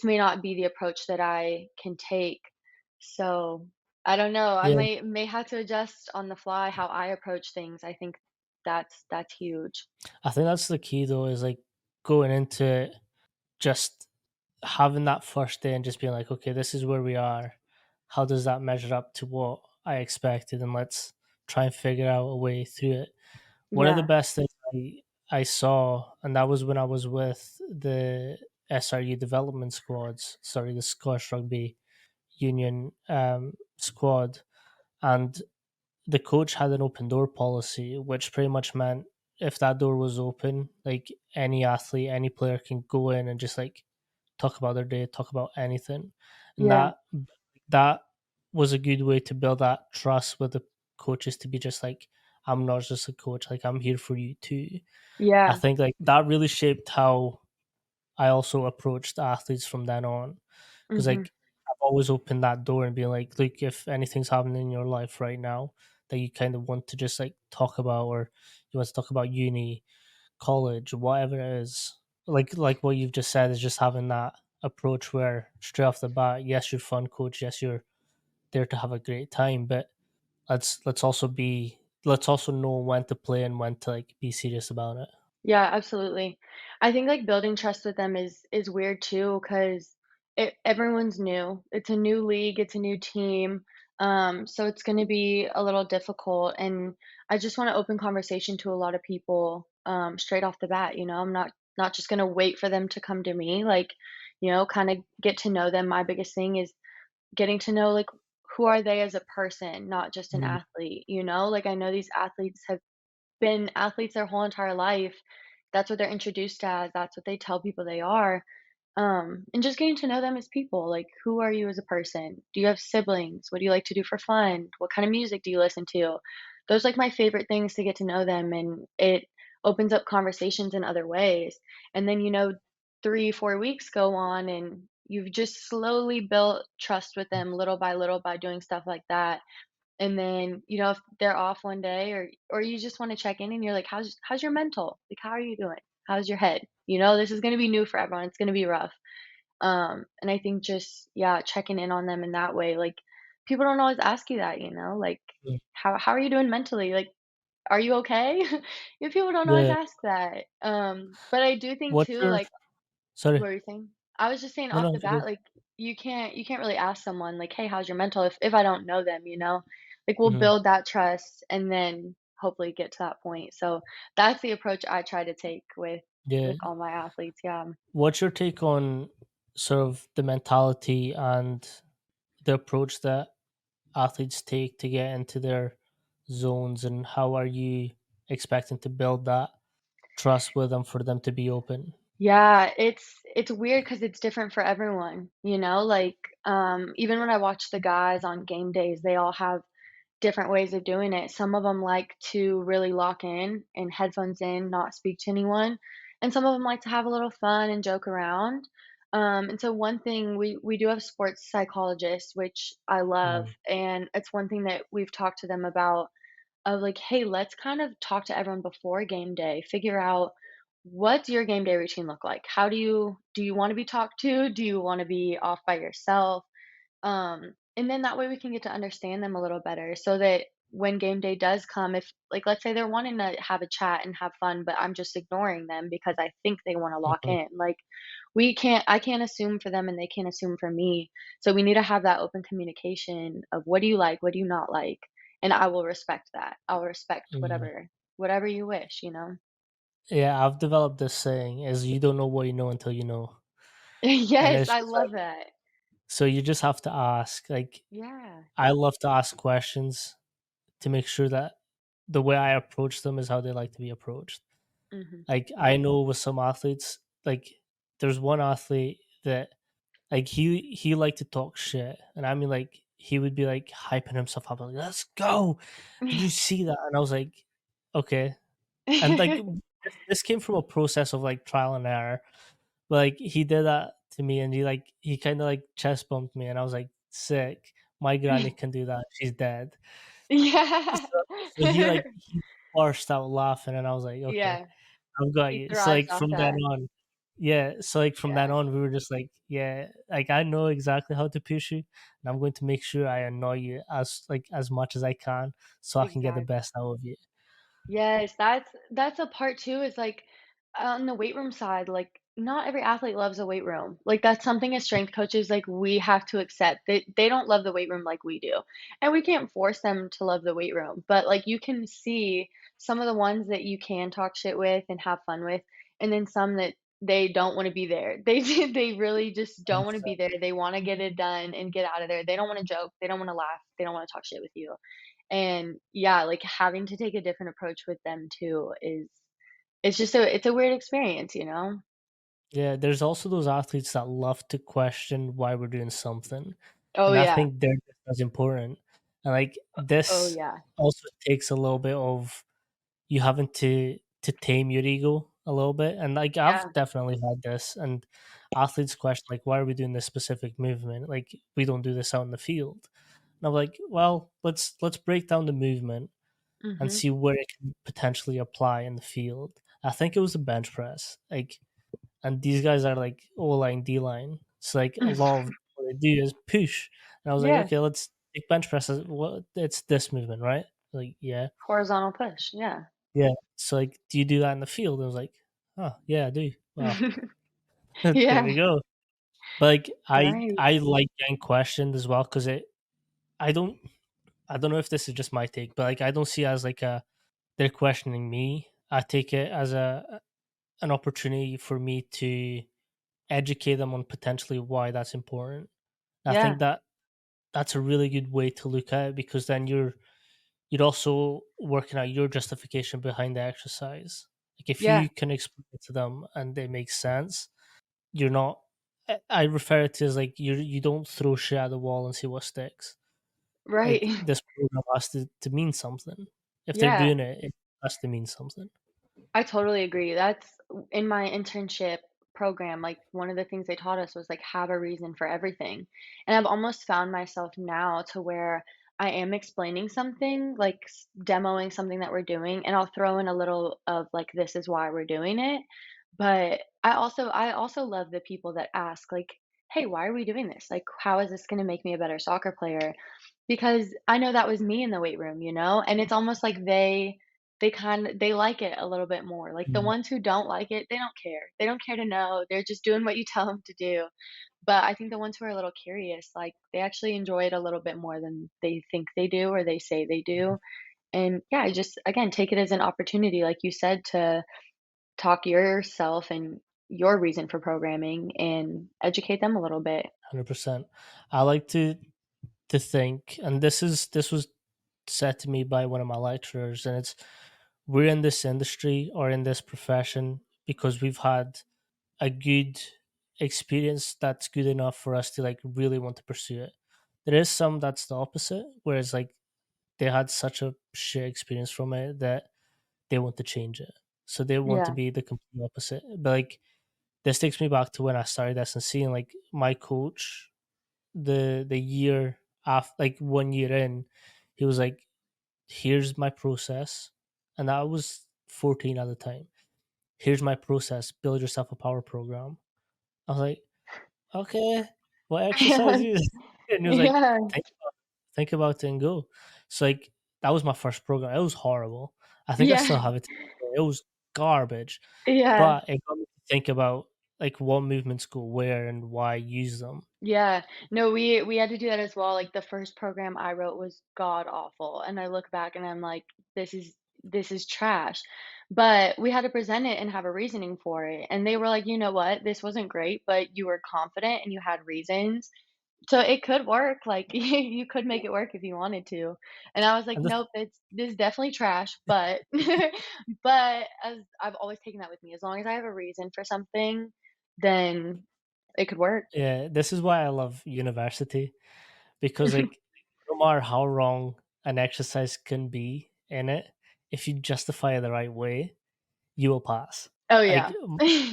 may not be the approach that I can take." So, I don't know, I yeah, may have to adjust on the fly how I approach things. I think that's huge. I think that's the key though, is like going into it, just having that first day and just being like, okay, this is where we are. How does that measure up to what I expected? And let's try and figure out a way through it. One of the Yeah, best things I saw, and that was when I was with the SRU development squads, sorry, the Scottish Rugby Union squad, and the coach had an open door policy, which pretty much meant if that door was open, like any athlete, any player can go in and just like talk about their day, talk about anything, and yeah, that was a good way to build that trust with the coaches to be just like, I'm not just a coach, like I'm here for you too. I yeah, think like that really shaped how I also approached athletes from then on, because mhm. like I've always opened that door and been like, look, if anything's happening in your life right now that you kind of want to just like talk about, or you want to talk about uni, college, whatever it is, like what you've just said, is just having that approach where straight off the bat, yes, you're fun coach, yes, you're there to have a great time, but let's also know when to play and when to like be serious about it. Yeah, absolutely. I think, like, building trust with them is weird too, 'cause everyone's new. It's a new league, it's a new team, so it's gonna be a little difficult, and I just wanna open conversation to a lot of people, straight off the bat, I'm not just gonna wait for them to come to me, like, kinda get to know them. My biggest thing is getting to know, like, who are they as a person, not just an Mm, athlete, you know? Like, I know these athletes have been athletes their whole entire life. That's what they're introduced as, that's what they tell people they are. And just getting to know them as people, like, who are you as a person? Do you have siblings? What do you like to do for fun? What kind of music do you listen to? Those like my favorite things to get to know them, and it opens up conversations in other ways. And then 3, 4 weeks go on, and you've just slowly built trust with them little by doing stuff like that. And then, if they're off one day, or you just wanna check in and you're like, "How's your mental? Like, how are you doing? How's your head?" This is gonna be new for everyone, it's gonna be rough. And I think just, yeah, checking in on them in that way, like, people don't always ask you that, like, mm. "How are you doing mentally?" Like, "Are you okay?" People don't always Yeah. ask that. But I do think What's too, your like, sorry? what were you saying? I was just saying No, off no, the you're bat, good. like, you can't really ask someone like, "Hey, how's your mental?" if I don't know them. Like, we'll Hmm. build that trust and then hopefully get to that point. So, that's the approach I try to take with Yeah. all my athletes, yeah. What's your take on sort of the mentality and the approach that athletes take to get into their zones, and how are you expecting to build that trust with them for them to be open? Yeah, it's weird because it's different for everyone. Like, even when I watch the guys on game days, they all have different ways of doing it. Some of them like to really lock in and headphones in, not speak to anyone, and some of them like to have a little fun and joke around. And so one thing we do have sports psychologists, which I love, Mm, and it's one thing that we've talked to them about of like, "Hey, let's kind of talk to everyone before game day, figure out what's your game day routine look like? How do you wanna be talked to? Do you wanna be off by yourself?" And then that way we can get to understand them a little better so that when game day does come, if, like, let's say they're wanting to have a chat and have fun, but I'm just ignoring them because I think they want to lock mhm, in. Like, I can't assume for them and they can't assume for me. So we need to have that open communication of what do you like, what do you not like? And I will respect that. I'll respect mhm. whatever you wish. Yeah, I've developed this saying is you don't know what you know until you know. And Yes, it's I just love like that. so you just have to ask. Like Yeah. I love to ask questions to make sure that the way I approach them is how they like to be approached. Mhm. Like I know with some athletes, like there's one athlete that like he liked to talk shit, and I mean like he would be like hyping himself up, like "Let's go! Did you see that?" And I was like, "Okay." And like this came from a process of like trial and error. But like he did that to me, and he kind of like chest bumped me, and I was like, "Sick! My granny can do that. She's dead." Yeah. So he burst out laughing, and I was like, "Okay, Yeah, I've got he you." So thrives like off from then that. on, yeah. So like from then Yeah, on, we were just like, yeah, like I know exactly how to push you, and I'm going to make sure I annoy you as much as I can, so I can get the exactly. best out of you. Yes, that's a part too, is, like, on the weight room side, like, not every athlete loves a weight room. Like, that's something as strength coaches, like, we have to accept. They don't love the weight room like we do, and we can't force them to love the weight room, but, like, you can see some of the ones that you can talk shit with and have fun with, and then some that they don't wanna be there. They really just don't wanna be 100%. there. They wanna get it done and get out of there. They don't wanna joke. They don't wanna laugh. They don't wanna talk shit with you. And yeah, like having to take a different approach with them too is it's a weird experience, you know? Yeah, there's also those athletes that love to question why we're doing something, Oh, and I yeah. think they're just as important. And like Oh, this yeah. also takes a little bit of you having to tame your ego a little bit. And like I've Yeah. definitely had this, and athletes question like, "Why are we doing this specific movement? Like we don't do this out in the field." And I'm like, "Well, let's break down the movement and Mhm. see where it can potentially apply in the field." I think it was the bench press, like and these guys are like O line, D line. It's like a lot of what they do is push. And I was like, Yeah. okay, let's take bench presses. What it's this movement, right? Like, yeah, Horizontal push, yeah. yeah. So like, do you do that in the field? I was like, oh yeah, I do. Well, there Yeah. we go. But like, Right. I like getting questioned as well because it. I don't I don't know if this is just my take, but like I don't see it as like a they're questioning me. I take it as a an opportunity for me to educate them on potentially why that's important. I Yeah. think that that's a really good way to look at it because then you're also working out your justification behind the exercise. Like if Yeah. you can explain it to them and it makes sense, you're not. I refer it to as like you don't throw shit at the wall and see what sticks. Right. Like this program has to mean something. If they're Yeah. doing it, it has to mean something. I totally agree. That's in my internship program, like, one of the things they taught us was, like, have a reason for everything. And I've almost found myself now to where I am explaining something, like, demoing something that we're doing, and I'll throw in a little of, like, this is why we're doing it. But I also love the people that ask, like, "Hey, why are we doing this? Like, how is this gonna make me a better soccer player?" Because I know that was me in the weight room, you know? And it's almost like they like it a little bit more. Like, the Mm, ones who don't like it, they don't care. They don't care to know. They're just doing what you tell them to do. But I think the ones who are a little curious, like, they actually enjoy it a little bit more than they think they do or they say they do. And yeah, I just again take it as an opportunity, like you said, to talk yourself and your reason for programming and educate them a little bit. 100%. I like to think, and this was said to me by one of my lecturers, and it's we're in this industry or in this profession because we've had a good experience that's good enough for us to like really want to pursue it. There is some that's the opposite, whereas like they had such a shit experience from it that they want to change it. So they want to Yeah. be the complete opposite. But like this takes me back to when I started S&C and like my coach, the year after like 1 year in, he was like, here's my process. And I was 14 at the time. Here's my process. Build yourself a power program. I was like, okay, what Yeah. exercises? And he was like, Yeah. think about it and go. So like that was my first program. It was horrible. I think I Yeah. still have it. It was garbage, Yeah. but it got me to think about like what movements go where and why use them. Yeah. No, we had to do that as well. Like, the first program I wrote was god awful, and I look back and I'm like, "This is this is trash. But we had to present it and have a reasoning for it. And they were like, you know what? This wasn't great, but you were confident and you had reasons. So it could work. Like you could make it work if you wanted to. And I was like, And nope, it's this is definitely trash. But but as I've always taken that with me. As long as I have a reason for something, then it could work. yeah, this is why I love university because like no matter how wrong an exercise can be in it, if you justify it the right way, you will pass. Oh Like yeah.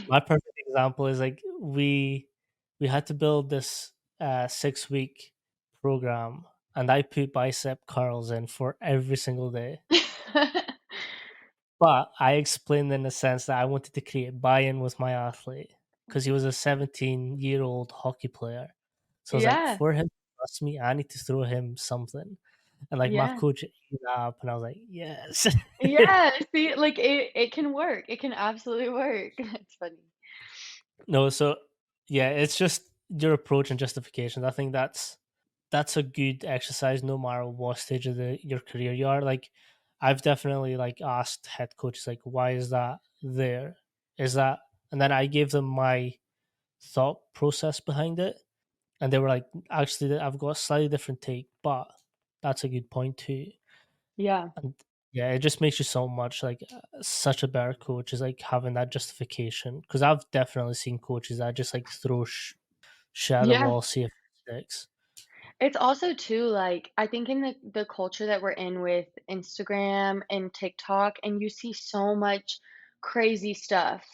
my perfect example is like we had to build this 6 week program, and I put bicep curls in for every single day. But I explained in the sense that I wanted to create buy-in with my athlete because he was a 17-year-old hockey player. So I was like, Yeah. for him to trust me, I need to throw him something. And like my Yeah. coach ate that up, and I was like, yes. Yeah, see, like, it can work. It can absolutely work. It's funny. No, so yeah, it's just your approach and justifications. I think that's a good exercise no matter what stage of your career you are. Like I've definitely like asked head coaches like why is that there? Is that and then I gave them my thought process behind it and they were like actually I've got a slightly different take, but that's a good point too. Yeah. And yeah, it just makes you so much like such a better coach is like having that justification because I've definitely seen coaches that just like throw shit at the Yeah. wall, see if it sticks. It's also too, like, I think in the culture that we're in with Instagram and TikTok, and you see so much crazy stuff,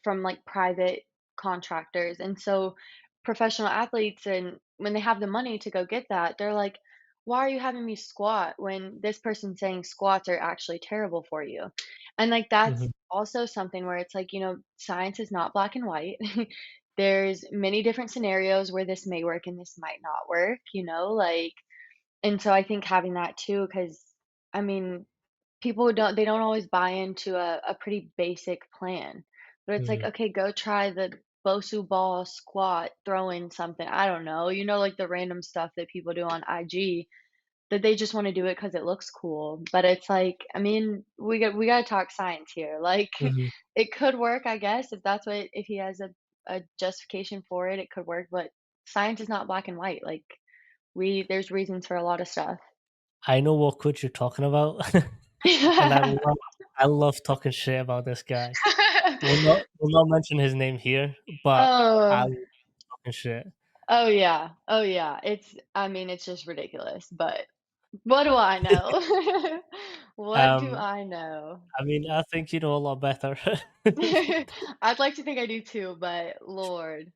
from, like, private contractors, and so professional athletes and when they have the money to go get that, they're like, "Why are you having me squat when this person's saying squats are actually terrible for you?" And, like, that's Mhm, also something where it's like, science is not black and white. There's many different scenarios where this may work and this might not work, like and so I think having that too, because I mean, people don't they don't always buy into a pretty basic plan. But it's like, mhm, okay, go try the Bosu ball squat, throw in something. I don't know, like the random stuff that people do on IG that they just want to do it because it looks cool. But it's like, I mean, we gotta talk science here. Like, mhm. it could work, I guess, if he has a justification for it, it could work. But science is not black and white. Like, there's reasons for a lot of stuff. I know what coach you're talking about, and I love talking shit about this guy. We'll not mention his name here, but I Oh, love talking shit. oh yeah, oh yeah. I mean, it's just ridiculous. But what do I know? What do Um, I know? I mean, I think you know a lot better. I'd like to think I do too, but Lord.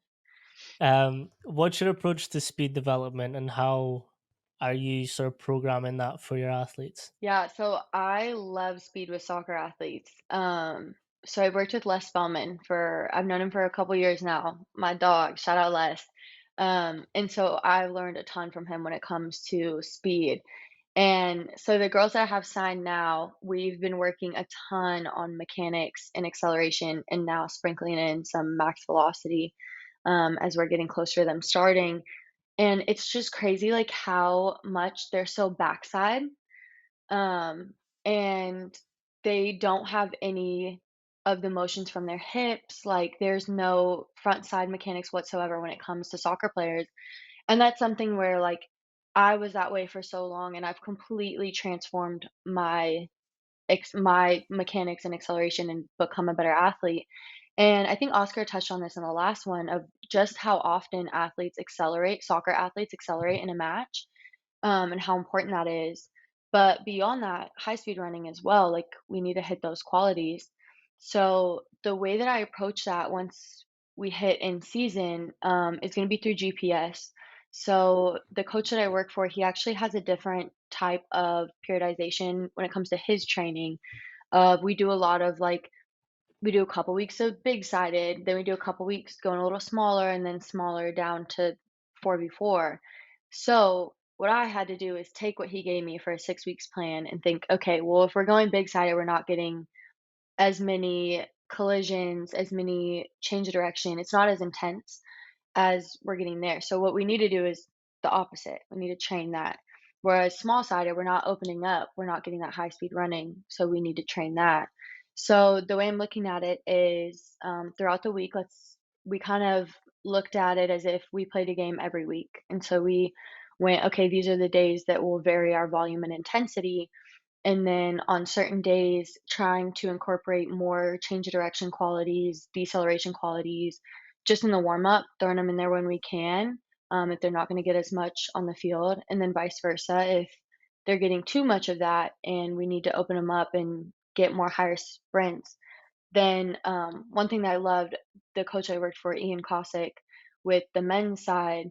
What's your approach to speed development, and how are you sort of programming that for your athletes? Yeah, so I love speed with soccer athletes. So I worked with Les Spellman I've known him for a couple years now. My dog, shout out Les. And so I learned a ton from him when it comes to speed. And so the girls that I have signed now, we've been working a ton on mechanics and acceleration and now sprinkling in some max velocity as we're getting closer to them starting. And it's just crazy like how much they're so backside um, and they don't have any of the motions from their hips, like, there's no front side mechanics whatsoever when it comes to soccer players, and that's something where, like, I was that way for so long, and I've completely transformed my mechanics and acceleration and become a better athlete, and I think Oscar touched on this in the last one of just how often soccer athletes accelerate in a match, and how important that is. But beyond that, high speed running as well, like we need to hit those qualities. So the way that I approach that once we hit in season is going to be through GPS. So the coach that I work for, he actually has a different type of periodization when it comes to his training. We do a lot of like we do a couple weeks of big sided, then we do a couple weeks going a little smaller and then smaller down to 4v4. So, what I had to do is take what he gave me for a 6 weeks plan and think, okay, well, if we're going big sided, we're not getting as many collisions, as many change of direction. It's not as intense as we're getting there. So, what we need to do is the opposite. We need to train that. Whereas small-sided, we're not opening up, we're not getting that high speed running, so we need to train that. So the way I'm looking at it is, throughout the week, we kind of looked at it as if we played a game every week. And so we went, okay, these are the days that will vary our volume and intensity. And then on certain days, trying to incorporate more change of direction qualities, deceleration qualities, just in the warm up, throwing them in there when we can, if they're not going to get as much on the field, and then vice versa. If they're getting too much of that and we need to open them up and get more higher sprints, then one thing that I loved, the coach I worked for, Ian Cossack, with the men's side,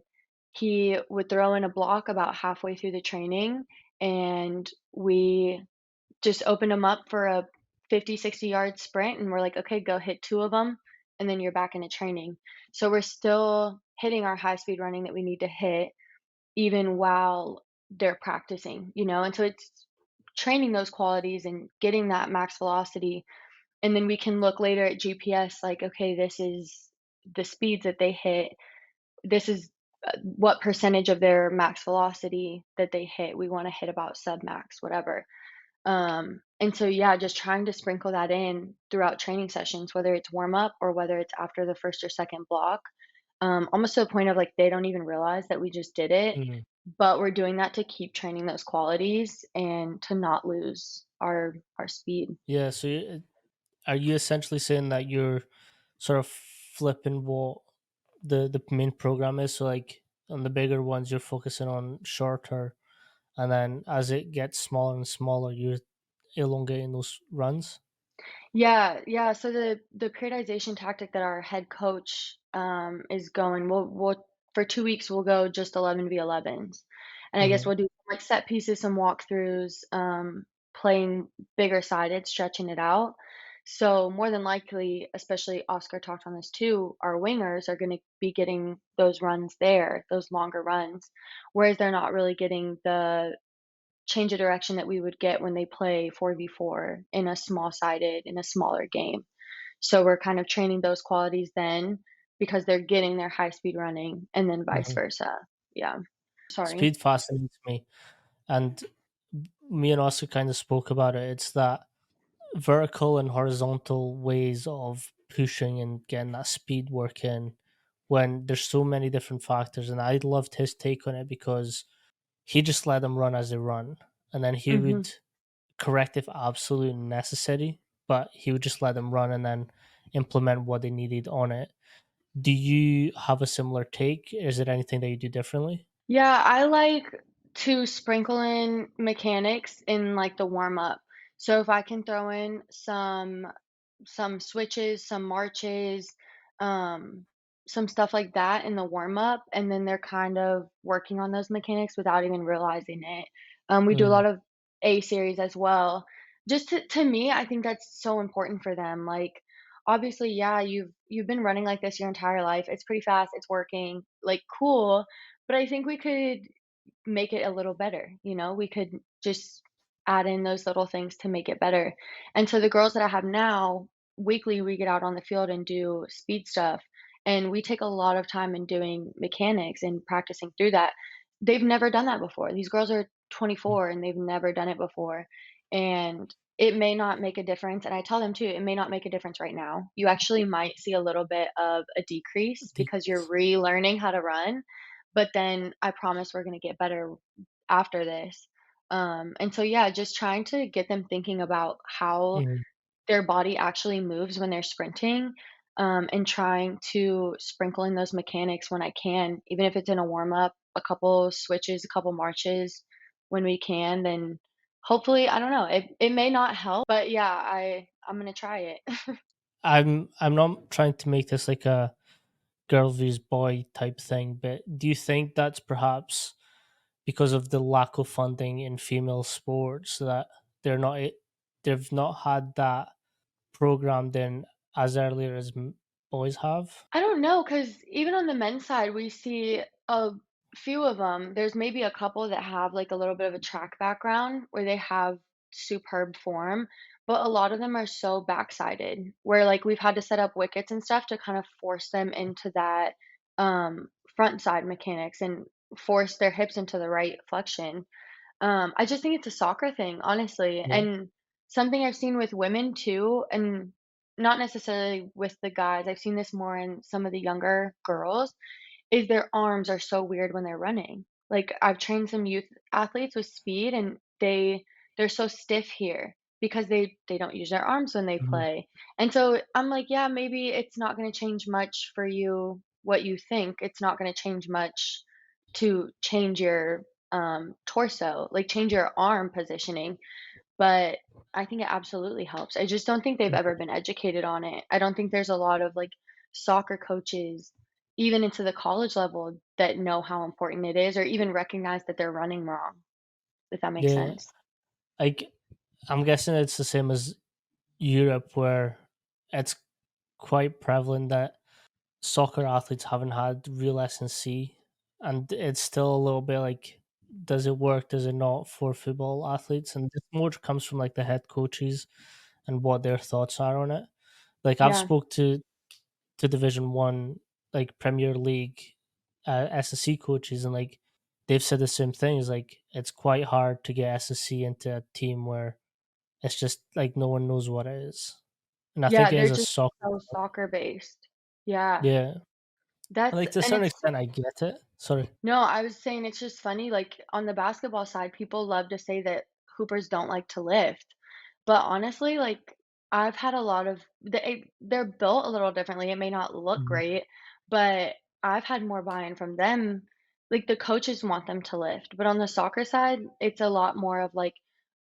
he would throw in a block about halfway through the training, and we just opened them up for a 50, 60-yard sprint, and we're like, "Okay, go hit 2 of them, and then you're back into training." So we're still hitting our high speed running that we need to hit even while they're practicing, you know? And so it's training those qualities and getting that max velocity, and then we can look later at GPS like, "Okay, this is the speeds that they hit. This is, what percentage of their max velocity that they hit. We wanna hit about sub max," whatever. And so, yeah, just trying to sprinkle that in throughout training sessions, whether it's warm up or whether it's after the first or second block, almost to a point of like they don't even realize that we just did it, Mhm. but we're doing that to keep training those qualities and to not lose our speed. Yeah, so are you essentially saying that you're sort of flipping what the main program is? So like on the bigger ones, you're focusing on shorter, and then as it gets smaller and smaller, you're elongating those runs. Yeah, yeah. So the periodization tactic that our head coach is going, we'll for 2 weeks we'll go just 11v11s, and I guess Hmm. we'll do like set pieces, some walkthroughs, playing bigger sided, stretching it out. So more than likely, especially Oscar talked on this too, our wingers are going to be getting those runs there, those longer runs, whereas they're not really getting the change of direction that we would get when they play 4v4 in a small-sided in a smaller game. So we're kind of training those qualities then because they're getting their high speed running and then vice Hmm. versa. Yeah. Sorry. Speed fascinates me, and me and Oscar kind of spoke about it. It's that vertical and horizontal ways of pushing and getting that speed work in when there's so many different factors. And I loved his take on it because he just let them run as they run, and then he would Mhm. correct if absolutely necessary, but he would just let them run and then implement what they needed on it. Do you have a similar take? Is there anything that you do differently? Yeah, I like to sprinkle in mechanics in like the warm up. So if I can throw in some switches, some marches, um, some stuff like that in the warm up, and then they're kind of working on those mechanics without even realizing it. We do a Mm, lot of A series as well. Just to me, I think that's so important for them. Like, obviously, yeah, you've been running like this your entire life. It's pretty fast. It's working. Like, cool. But I think we could make it a little better, you know? We could just add in those little things to make it better. And so the girls that I have now, weekly we get out on the field and do speed stuff, and we take a lot of time in doing mechanics and practicing through that. They've never done that before. These girls are mm, 24 and they've never done it before. And it may not make a difference. And I tell them too, it may not make a difference right now. You actually might see a little bit of a decrease because you're decrease. relearning how to run, but then I promise we're gonna get better after this. And so, yeah, just trying to get them thinking about how Mm. their body actually moves when they're sprinting, and trying to sprinkle in those mechanics when I can, even if it's in a warm up, a couple switches, a couple marches when we can, then hopefully, I don't know, it may not help, but yeah, I'm gonna try it. I'm not trying to make this like a girl vs boy type thing, but do you think that's perhaps because of the lack of funding in female sports that they're not they've not had that programmed in as earlier as boys have? I don't know, cause even on the men's side, we see a few of them. There's maybe a couple that have, like, a little bit of a track background where they have superb form, but a lot of them are so backsided where, like, we've had to set up wickets and stuff to kind of force them into that, front side mechanics and force their hips into the right flexion. I just think it's a soccer thing, honestly, Yeah. and something I've seen with women too, and not necessarily with the guys. I've seen this more in some of the younger girls, is their arms are so weird when they're running. Like, I've trained some youth athletes with speed, and they're so stiff here because they don't use their arms when they Mhm. play. And so I'm like, yeah, maybe it's not gonna change much for you what you think. It's not gonna change much to change your, torso, like, change your arm positioning, but I think it absolutely helps. I just don't think they've ever been educated on it. I don't think there's a lot of, like, soccer coaches, even into the college level, that know how important it is or even recognize that they're running wrong, if that makes Yeah. sense. Like, I'm guessing it's the same as Europe, where it's quite prevalent that soccer athletes haven't had real S&C, and it's still a little bit like, does it work? Does it not for football athletes? And this more comes from like the head coaches and what their thoughts are on it. Like I've Yeah. spoke to Division One, like Premier League, S&C coaches, and like they've said the same thing. Is like it's quite hard to get S&C into a team where it's just like no one knows what it is, and I think Yeah, it they're is a just soccer. so soccer based. Yeah. Yeah, That's like to a and certain it's extent, I get it. Sorry. No, I was saying it's just funny, like, on the basketball side, people love to say that hoopers don't like to lift, but honestly, like, I've had a lot of they're built a little differently, it may not look Mhm. great, but I've had more buy-in from them, like, the coaches want them to lift, but on the soccer side, it's a lot more of like,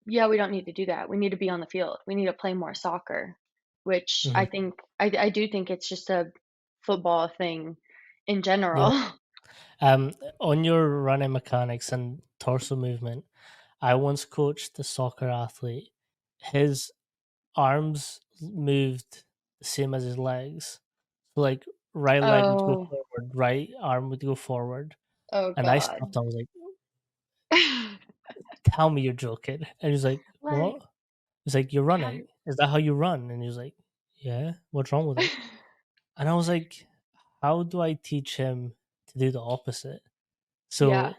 "Yeah, we don't need to do that, we need to be on the field, we need to play more soccer," which Mhm. I think I do think it's just a football thing in Yeah. general. On your running mechanics and torso movement, I once coached a soccer athlete. His arms moved the same as his legs. So like right leg would go Oh. forward, right arm would go forward. Oh And I stopped. god. I was like, "Tell me you're joking." And he's like, Like, "What?" He's like, "You're have running. Is that how you run?" And he was like, "Yeah. What's wrong with it?" And I was like, "How do I teach him to do the opposite?" Yeah, So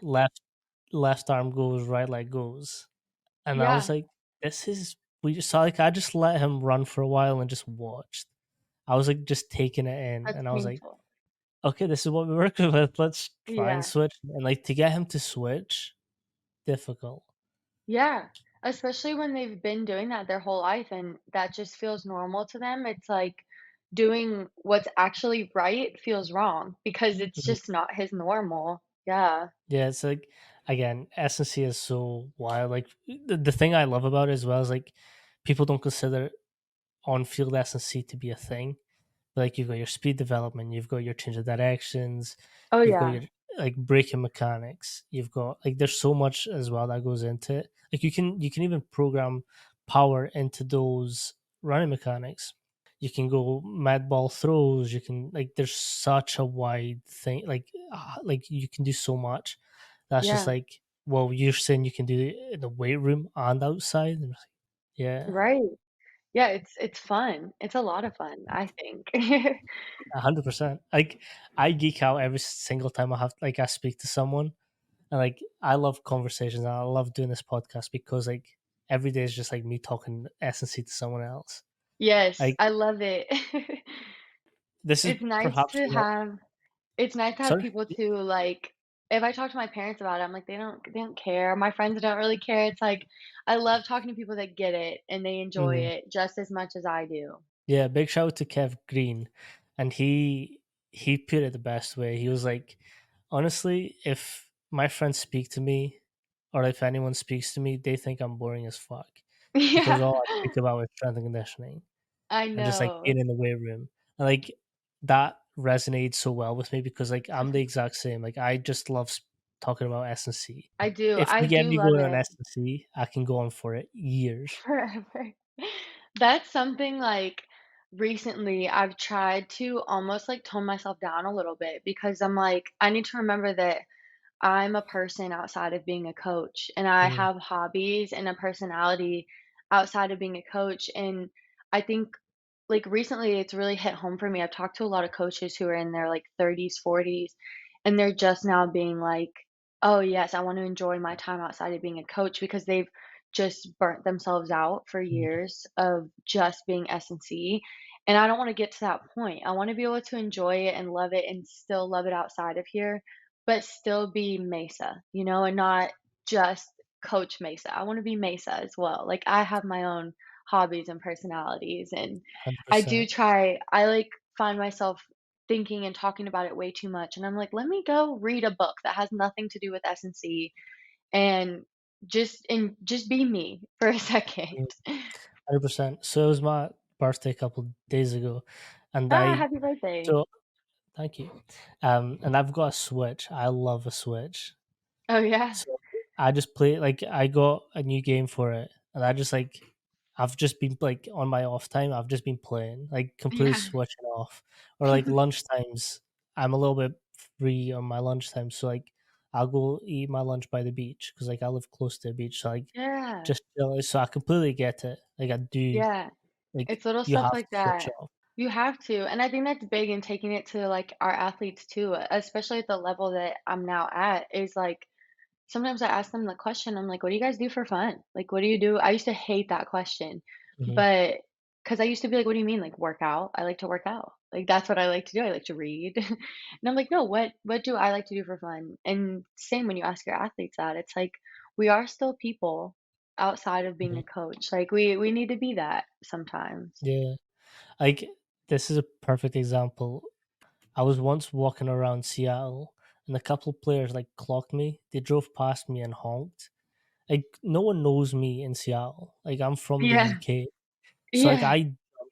left arm goes, right leg goes. And I was yeah, like, "This is we just saw like I just let him run for a while and just watched." I was like just taking it in, that's and I was like, painful. "Okay, this is what we're working with. Let's try and Yeah, switch." And like to get him to switch, difficult. yeah, especially when they've been doing that their whole life and that just feels normal to them, it's like doing what's actually right feels wrong because it's Mhm. just not his normal. Yeah. Yeah, it's like again, S&C is so wild. Like the thing I love about it as well is like people don't consider on field S&C to be a thing. Like you've got your speed development, you've got your change of directions, Oh, you've got yeah, your like braking mechanics, you've got like there's so much as well that goes into it. Like you can even program power into those running mechanics. You can go mad ball throws. You can like there's such a wide thing. Like you can do so much. That's just yeah, like well you're saying you can do it in the weight room and outside. And it's like, yeah, right. Yeah, it's fun. It's a lot of fun, I think. 100%. Like I geek out every single time I speak to someone, and like I love conversations. And I love doing this podcast because like every day is just like me talking S&C to someone else. Yes, Like I love it. this is It's nice perhaps to what. have It's nice to have Sorry. people to, like if I talk to my parents about it, I'm like, they don't care. My friends don't really care. It's like, I love talking to people that get it and they enjoy Mhm. it just as much as I do. Yeah, big shout out to Kev Green, and he put it the best way. He was like, honestly, if my friends speak to me, or if anyone speaks to me, they think I'm boring as fuck because Yeah, all I speak about is strength and conditioning I and just like know. being in the weight room. And like that resonates so well with me because like I'm the exact same. Like I just love talking about S&C. I do. If I you get do me love going on it S&C, I can go on for it years. forever. That's something like recently I've tried to almost like tone myself down a little bit because I'm like, I need to remember that I'm a person outside of being a coach, and I Mm, have hobbies and a personality outside of being a coach, and I think, like, recently, it's really hit home for me. I've talked to a lot of coaches who are in their, like, 30s, 40s, and they're just now being like Oh, yes, I want to enjoy my time outside of being a coach because they've just burnt themselves out for Mhm. years of just being S&C, and I don't wanna get to that point. I wanna be able to enjoy it and love it and still love it outside of here, but still be Mesa, and not just coach Mesa. I wanna be Mesa as well. Like, I have my own hobbies and personalities, and I do 100%. find myself thinking and talking about it way too much, and I'm like, "Let me go read a book that has nothing to do with S&C and just be me for a second." Mm, 100%. So it was my birthday a couple days ago, and Ah, I happy birthday. so thank you. And I've got a Switch. I love a Switch. Oh, yeah? So I just play like I got a new game for it, and I just like I've just been like on my off time. I've just been playing, like completely Yeah. switching off. Or like lunch times, I'm a little bit free on my lunchtime, so like I'll go eat my lunch by the beach because like I live close to the beach, so like Yeah, just chill. So I completely get it. Like I do. yeah. Like It's little you stuff have like to switch that. off. You have to, and I think that's big in taking it to, like, our athletes too, especially at the level that I'm now at, is, like, sometimes I ask them the question, I'm like, "What do you guys do for fun? Like, what do you do?" I used to hate that question, Hmm. but because I used to be like, "What do you mean? Like, work out? I like to work out. Like, that's what I like to do. I like to read." And I'm like, "No, what do I like to do for fun?" And same when you ask your athletes that, it's like, we are still people outside of being Hmm. a coach. Like, we need to be that sometimes. Yeah, like this is a perfect example. I was once walking around Seattle and a couple of players like clocked me. They drove past me and honked. Like no one knows me in Seattle. Like I'm from the Yeah, UK. So like yeah.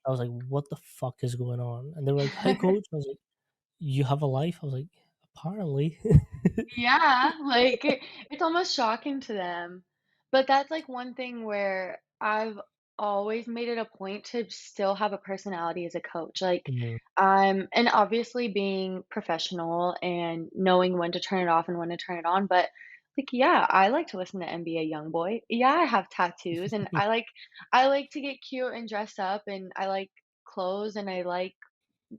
I was like, what the fuck is going on? And they were like, "Hi coach." I was like, "You have a life?" I was like, "Apparently." Yeah, like, it's almost shocking to them. But that's, like, one thing where I've always made it a point to still have a personality as a coach, like, Mm, and obviously being professional and knowing when to turn it off and when to turn it on, but, like, yeah, I like to listen to NBA YoungBoy. Yeah, I have tattoos, and I like to get cute and dress up, and I like clothes, and I like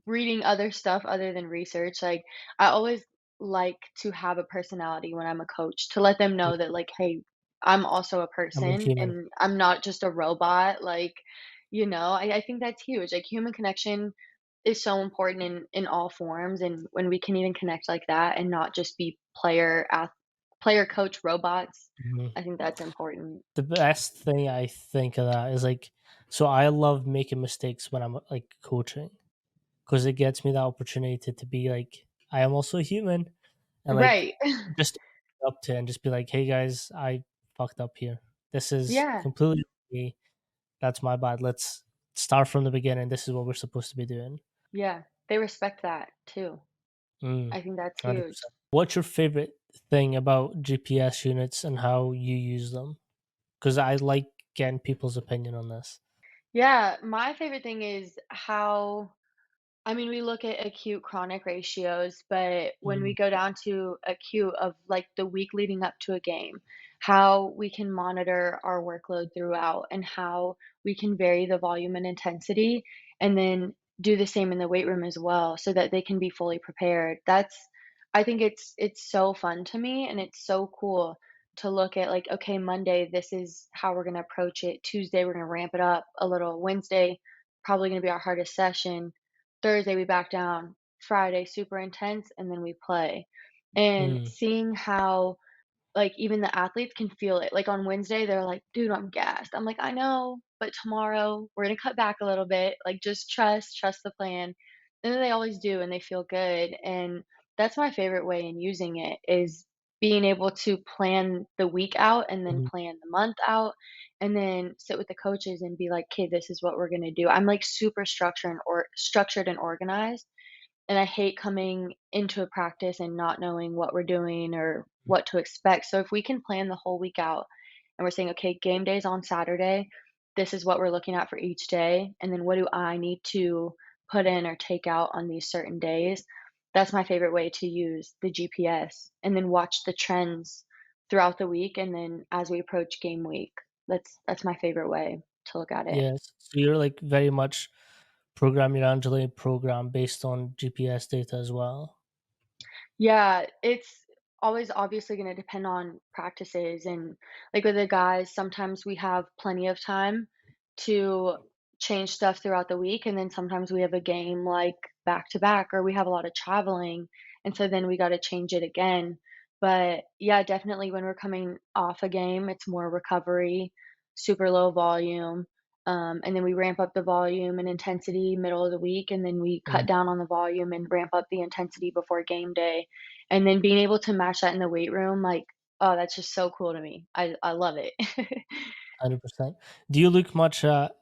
reading other stuff other than research, like, I always like to have a personality when I'm a coach to let them know that, like, "Hey, I'm also a I'm a person, human. and I'm not just a robot," like, I think that's huge, like, human connection is so important in all forms, and when we can even connect like that and not just be player coach robots, Mhm. I think that's important. The best thing I think of that is like, so I love making mistakes when I'm like coaching because it gets me the opportunity to be like, I am also a human, and like Right. just up to and just be like, hey guys, I fucked up here. This is Yeah, completely me. That's my bad. Let's start from the beginning. This is what we're supposed to be doing. yeah, they respect that too. Mm, I think that's huge. 100%. What's your favorite thing about GPS units and how you use them? Because I like getting people's opinion on this. Yeah, my favorite thing is how we look at acute chronic ratios, but when we Mm, go down to acute of like the week leading up to a game, how we can monitor our workload throughout and how we can vary the volume and intensity and then do the same in the weight room as well so that they can be fully prepared. I think it's so fun to me and it's so cool to look at like, okay, Monday, this is how we're going to approach it. Tuesday, we're going to ramp it up a little. Wednesday, probably going to be our hardest session. Thursday, we back down. Friday, super intense, and then we play. And mm, seeing how like, even the athletes can feel it. Like, on Wednesday, they're like, "Dude, I'm gassed." I'm like, "I know, but tomorrow we're gonna cut back a little bit. Like, just trust the plan." And then they always do, and they feel good. And that's my favorite way in using it is being able to plan the week out and then mhm, plan the month out, and then sit with the coaches and be like, "Okay, this is what we're gonna do." I'm, like, super structured and organized, and I hate coming into a practice and not knowing what we're doing or what to expect. So if we can plan the whole week out and we're saying, okay, game day's on Saturday, this is what we're looking at for each day, and then what do I need to put in or take out on these certain days? That's my favorite way to use the GPS and then watch the trends throughout the week and then as we approach game week. That's my favorite way to look at it. yes. So you're like very much program your Angeli program based on GPS data as well. Yeah, it's always obviously gonna depend on practices and, like, with the guys, sometimes we have plenty of time to change stuff throughout the week, and then sometimes we have a game, like, back to back, or we have a lot of traveling, and so then we gotta change it again. But, yeah, definitely when we're coming off a game, it's more recovery, super low volume, and then we ramp up the volume and intensity middle of the week, and then we cut Mm, down on the volume and ramp up the intensity before game day. And then being able to match that in the weight room, like, oh, that's just so cool to me. I love it. 100%. Do you look much at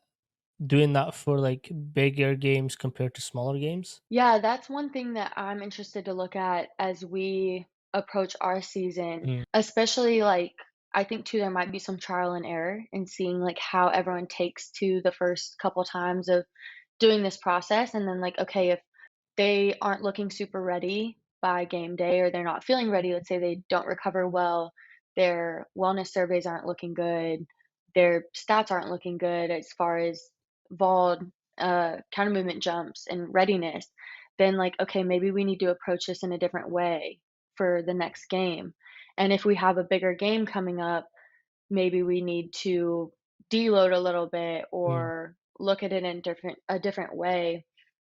doing that for like bigger games compared to smaller games? Yeah, that's one thing that I'm interested to look at as we approach our season, Mm, especially, like, I think too there might be some trial and error in seeing, like, how everyone takes to the first couple times of doing this process, and then, like, okay, if they aren't looking super ready by game day or they're not feeling ready, let's say they don't recover well, their wellness surveys aren't looking good, their stats aren't looking good as far as vol, counter movement jumps and readiness, then like, okay, maybe we need to approach this in a different way for the next game. And if we have a bigger game coming up, maybe we need to deload a little bit mm, or look at it in a different way,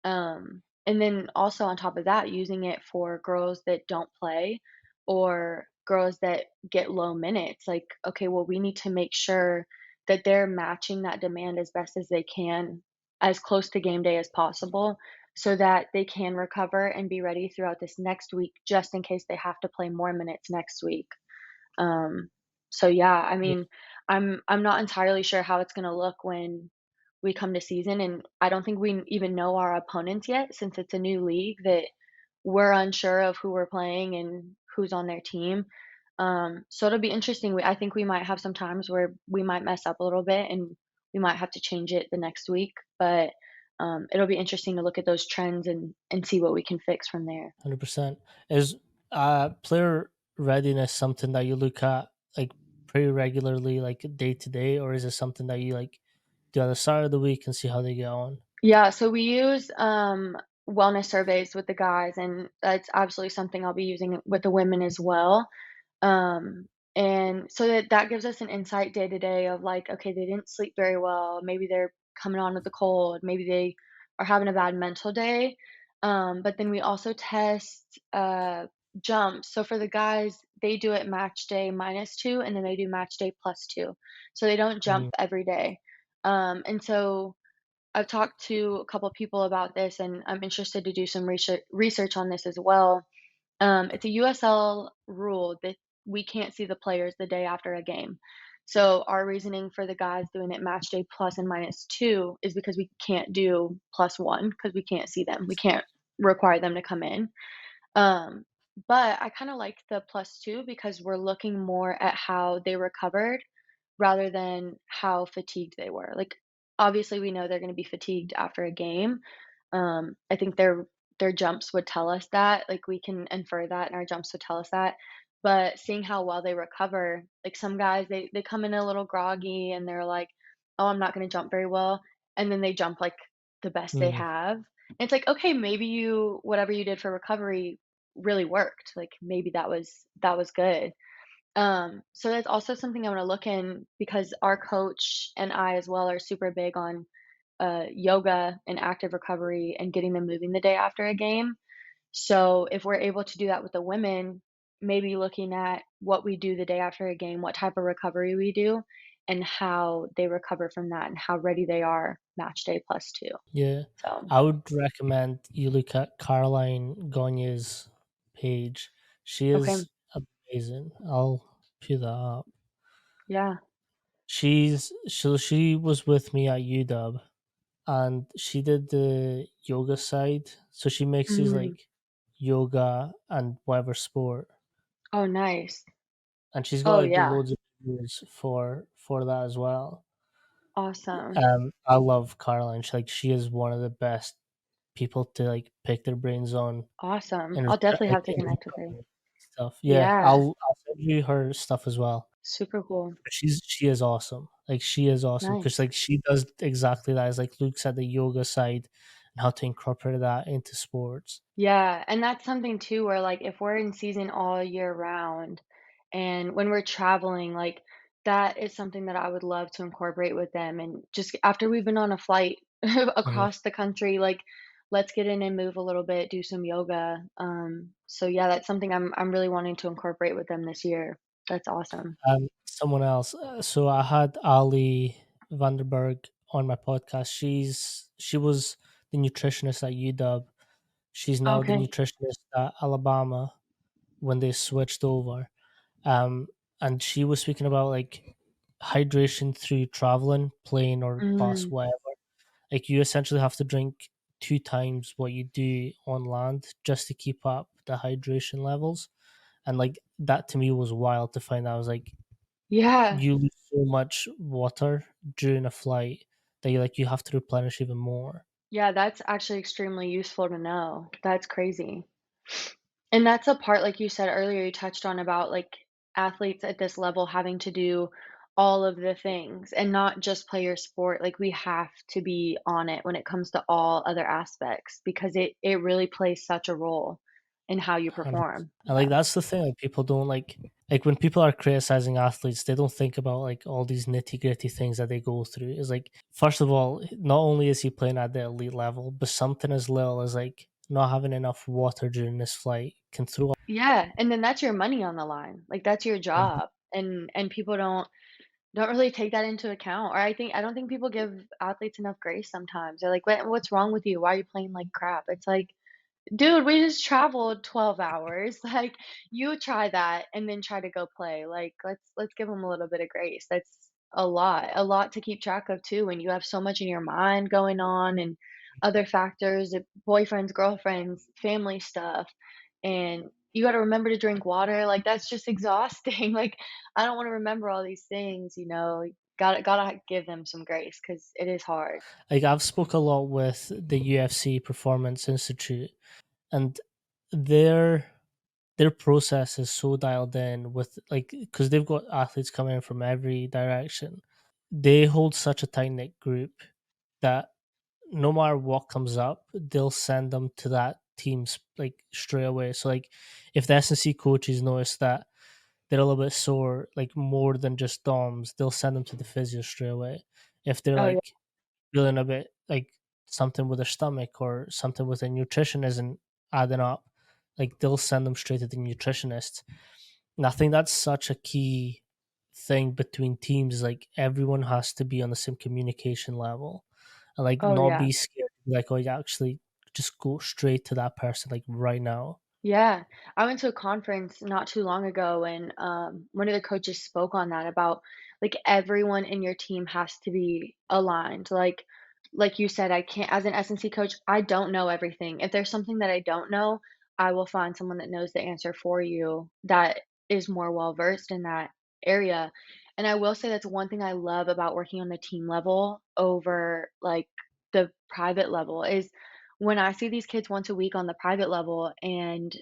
and then also on top of that, using it for girls that don't play or girls that get low minutes. Like, okay, well, we need to make sure that they're matching that demand as best as they can, as close to game day as possible, so that they can recover and be ready throughout this next week, just in case they have to play more minutes next week. Um, so yeah, I yeah, mean, I'm not entirely sure how it's gonna look when we come to season, and I don't think we even know our opponents yet since it's a new league that we're unsure of who we're playing and who's on their team. So it'll be interesting. I think we might have some times where we might mess up a little bit and we might have to change it the next week, but it'll be interesting to look at those trends and see what we can fix from there. 100%. Is player readiness something that you look at like pretty regularly, like day to day, or is it something that you like do at the start of the week and see how they get on? Yeah, so we use, wellness surveys with the guys, and that's absolutely something I'll be using with the women as well. Um, and so that gives us an insight day to day of like, okay, they didn't sleep very well, maybe they're coming on with a cold, maybe they are having a bad mental day. But then we also test jumps. So for the guys, they do it match day -2, and then they do match day +2. So they don't jump Mm, every day. And so I've talked to a couple people about this, and I'm interested to do some research on this as well. It's a USL rule that we can't see the players the day after a game. So our reasoning for the guys doing it match day plus and -2 is because we can't do +1 because we can't see them. We can't require them to come in. Um, but I kind of like the +2 because we're looking more at how they recovered rather than how fatigued they were. Like, obviously, we know they're gonna be fatigued after a game. I think their jumps would tell us that, like, we can infer that, and our jumps would tell us that. But seeing how well they recover, like, some guys, they come in a little groggy, and they're like, "Oh, I'm not gonna jump very well," and then they jump, like, the best they mm, have. And it's like, "Okay, maybe you whatever you did for recovery really worked." Like, maybe that was good. So that's also something I wanna look in because our coach and I as well are super big on, yoga and active recovery and getting them moving the day after a game. So if we're able to do that with the women, maybe looking at what we do the day after a game, what type of recovery we do, and how they recover from that and how ready they are match day +2. yeah, So, I would recommend you look at Caroline Gagne's page. She okay. is amazing. I'll put that up. Yeah. She was with me at UW, and she did the yoga side. So she mixes Mm. like yoga and whatever sport, Oh, nice. and she's got Oh, like yeah. loads of videos for that as well. Awesome. I love Caroline. She is one of the best people to like pick their brains on Awesome. in I'll definitely have to in connect with her. recovery stuff. Yeah, Yeah. I'll send you her stuff as well. Super cool. But she is awesome. Like she is awesome because Nice. like she does exactly that. As like Luke said, the yoga side, and how to incorporate that into sports. Yeah, and that's something too where, like, if we're in season all year round and when we're traveling, like, that is something that I would love to incorporate with them, and just after we've been on a flight Mhm. across the country, like, let's get in and move a little bit, do some yoga, so yeah, that's something I'm really wanting to incorporate with them this year. That's awesome. Someone else. So I had Ali Vanderberg on my podcast. She was the nutritionist at UW. She's now the Okay. nutritionist at Alabama when they switched over. Um, and she was speaking about like hydration through traveling, plane or bus, Mm, whatever. Like you essentially have to drink 2 times what you do on land just to keep up the hydration levels. And like that to me was wild to find out. I was like, yeah. you lose so much water during a flight that you have to replenish even more. Yeah, that's actually extremely useful to know. That's crazy. And that's a part, like you said earlier, you touched on about, like, athletes at this level having to do all of the things and not just play your sport, like, we have to be on it when it comes to all other aspects because it really plays such a role in how you 100%. perform. And like Yeah. that's the thing, like people don't like when people are criticizing athletes, they don't think about like all these nitty gritty things that they go through. Is like first of all, not only is he playing at the elite level, but something as little as like not having enough water during this flight can throw. Yeah, and then that's your money on the line, like, that's your Mhm. job, and people don't really take that into account, or I don't think people give athletes enough grace sometimes. They're like, What's wrong with you? Why are you playing like crap?" It's like, dude, we just traveled 12 hours. Like, you try that and then try to go play. Like, let's give them a little bit of grace. That's a lot to keep track of too when you have so much in your mind going on and other factors, boyfriends, girlfriends, family stuff, and you got to remember to drink water. Like, that's just exhausting. Like, I don't want to remember all these things. Like, gotta give them some grace because it is hard. Like I've spoke a lot with the UFC Performance Institute, and their their process is so dialed in with like because they've got athletes coming in from every direction. They hold such a tight knit group that no matter what comes up, they'll send them to that team's like straight away. So like if the S&C coaches notice that they're a little bit sore, like more than just DOMs, they'll send them to the physio straight away. If they're Oh yeah, like feeling a bit like something with their stomach or something with their nutrition isn't adding up, like they'll send them straight to the nutritionist. And I think that's such a key thing between teams is like everyone has to be on the same communication level and like oh not yeah. be scared to be like, oh, you actually just go straight to that person like right now. Yeah, I went to a conference not too long ago and one of the coaches spoke on that about like everyone in your team has to be aligned. Like you said, I can't as an S&C coach, I don't know everything. If there's something that I don't know, I will find someone that knows the answer for you that is more well versed in that area. And I will say that's one thing I love about working on the team level over like the private level is when I see these kids once a week on the private level and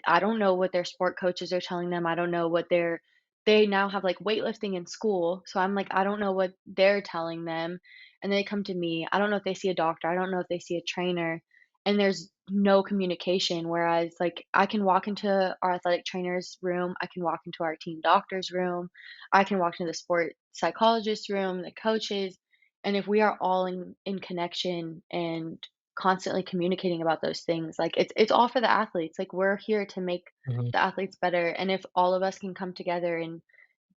I don't know what their sport coaches are telling them. I don't know what they now have, like, weightlifting in school, so I'm like, I don't know what they're telling them, and they come to me. I don't know if they see a doctor. I don't know if they see a trainer, and there's no communication, whereas, like, I can walk into our athletic trainer's room, I can walk into our team doctor's room, I can walk into the sport psychologist's room, the coaches, and if we are all in connection and constantly communicating about those things. Like it's all for the athletes. Like we're here to make Mhm. the athletes better. And if all of us can come together and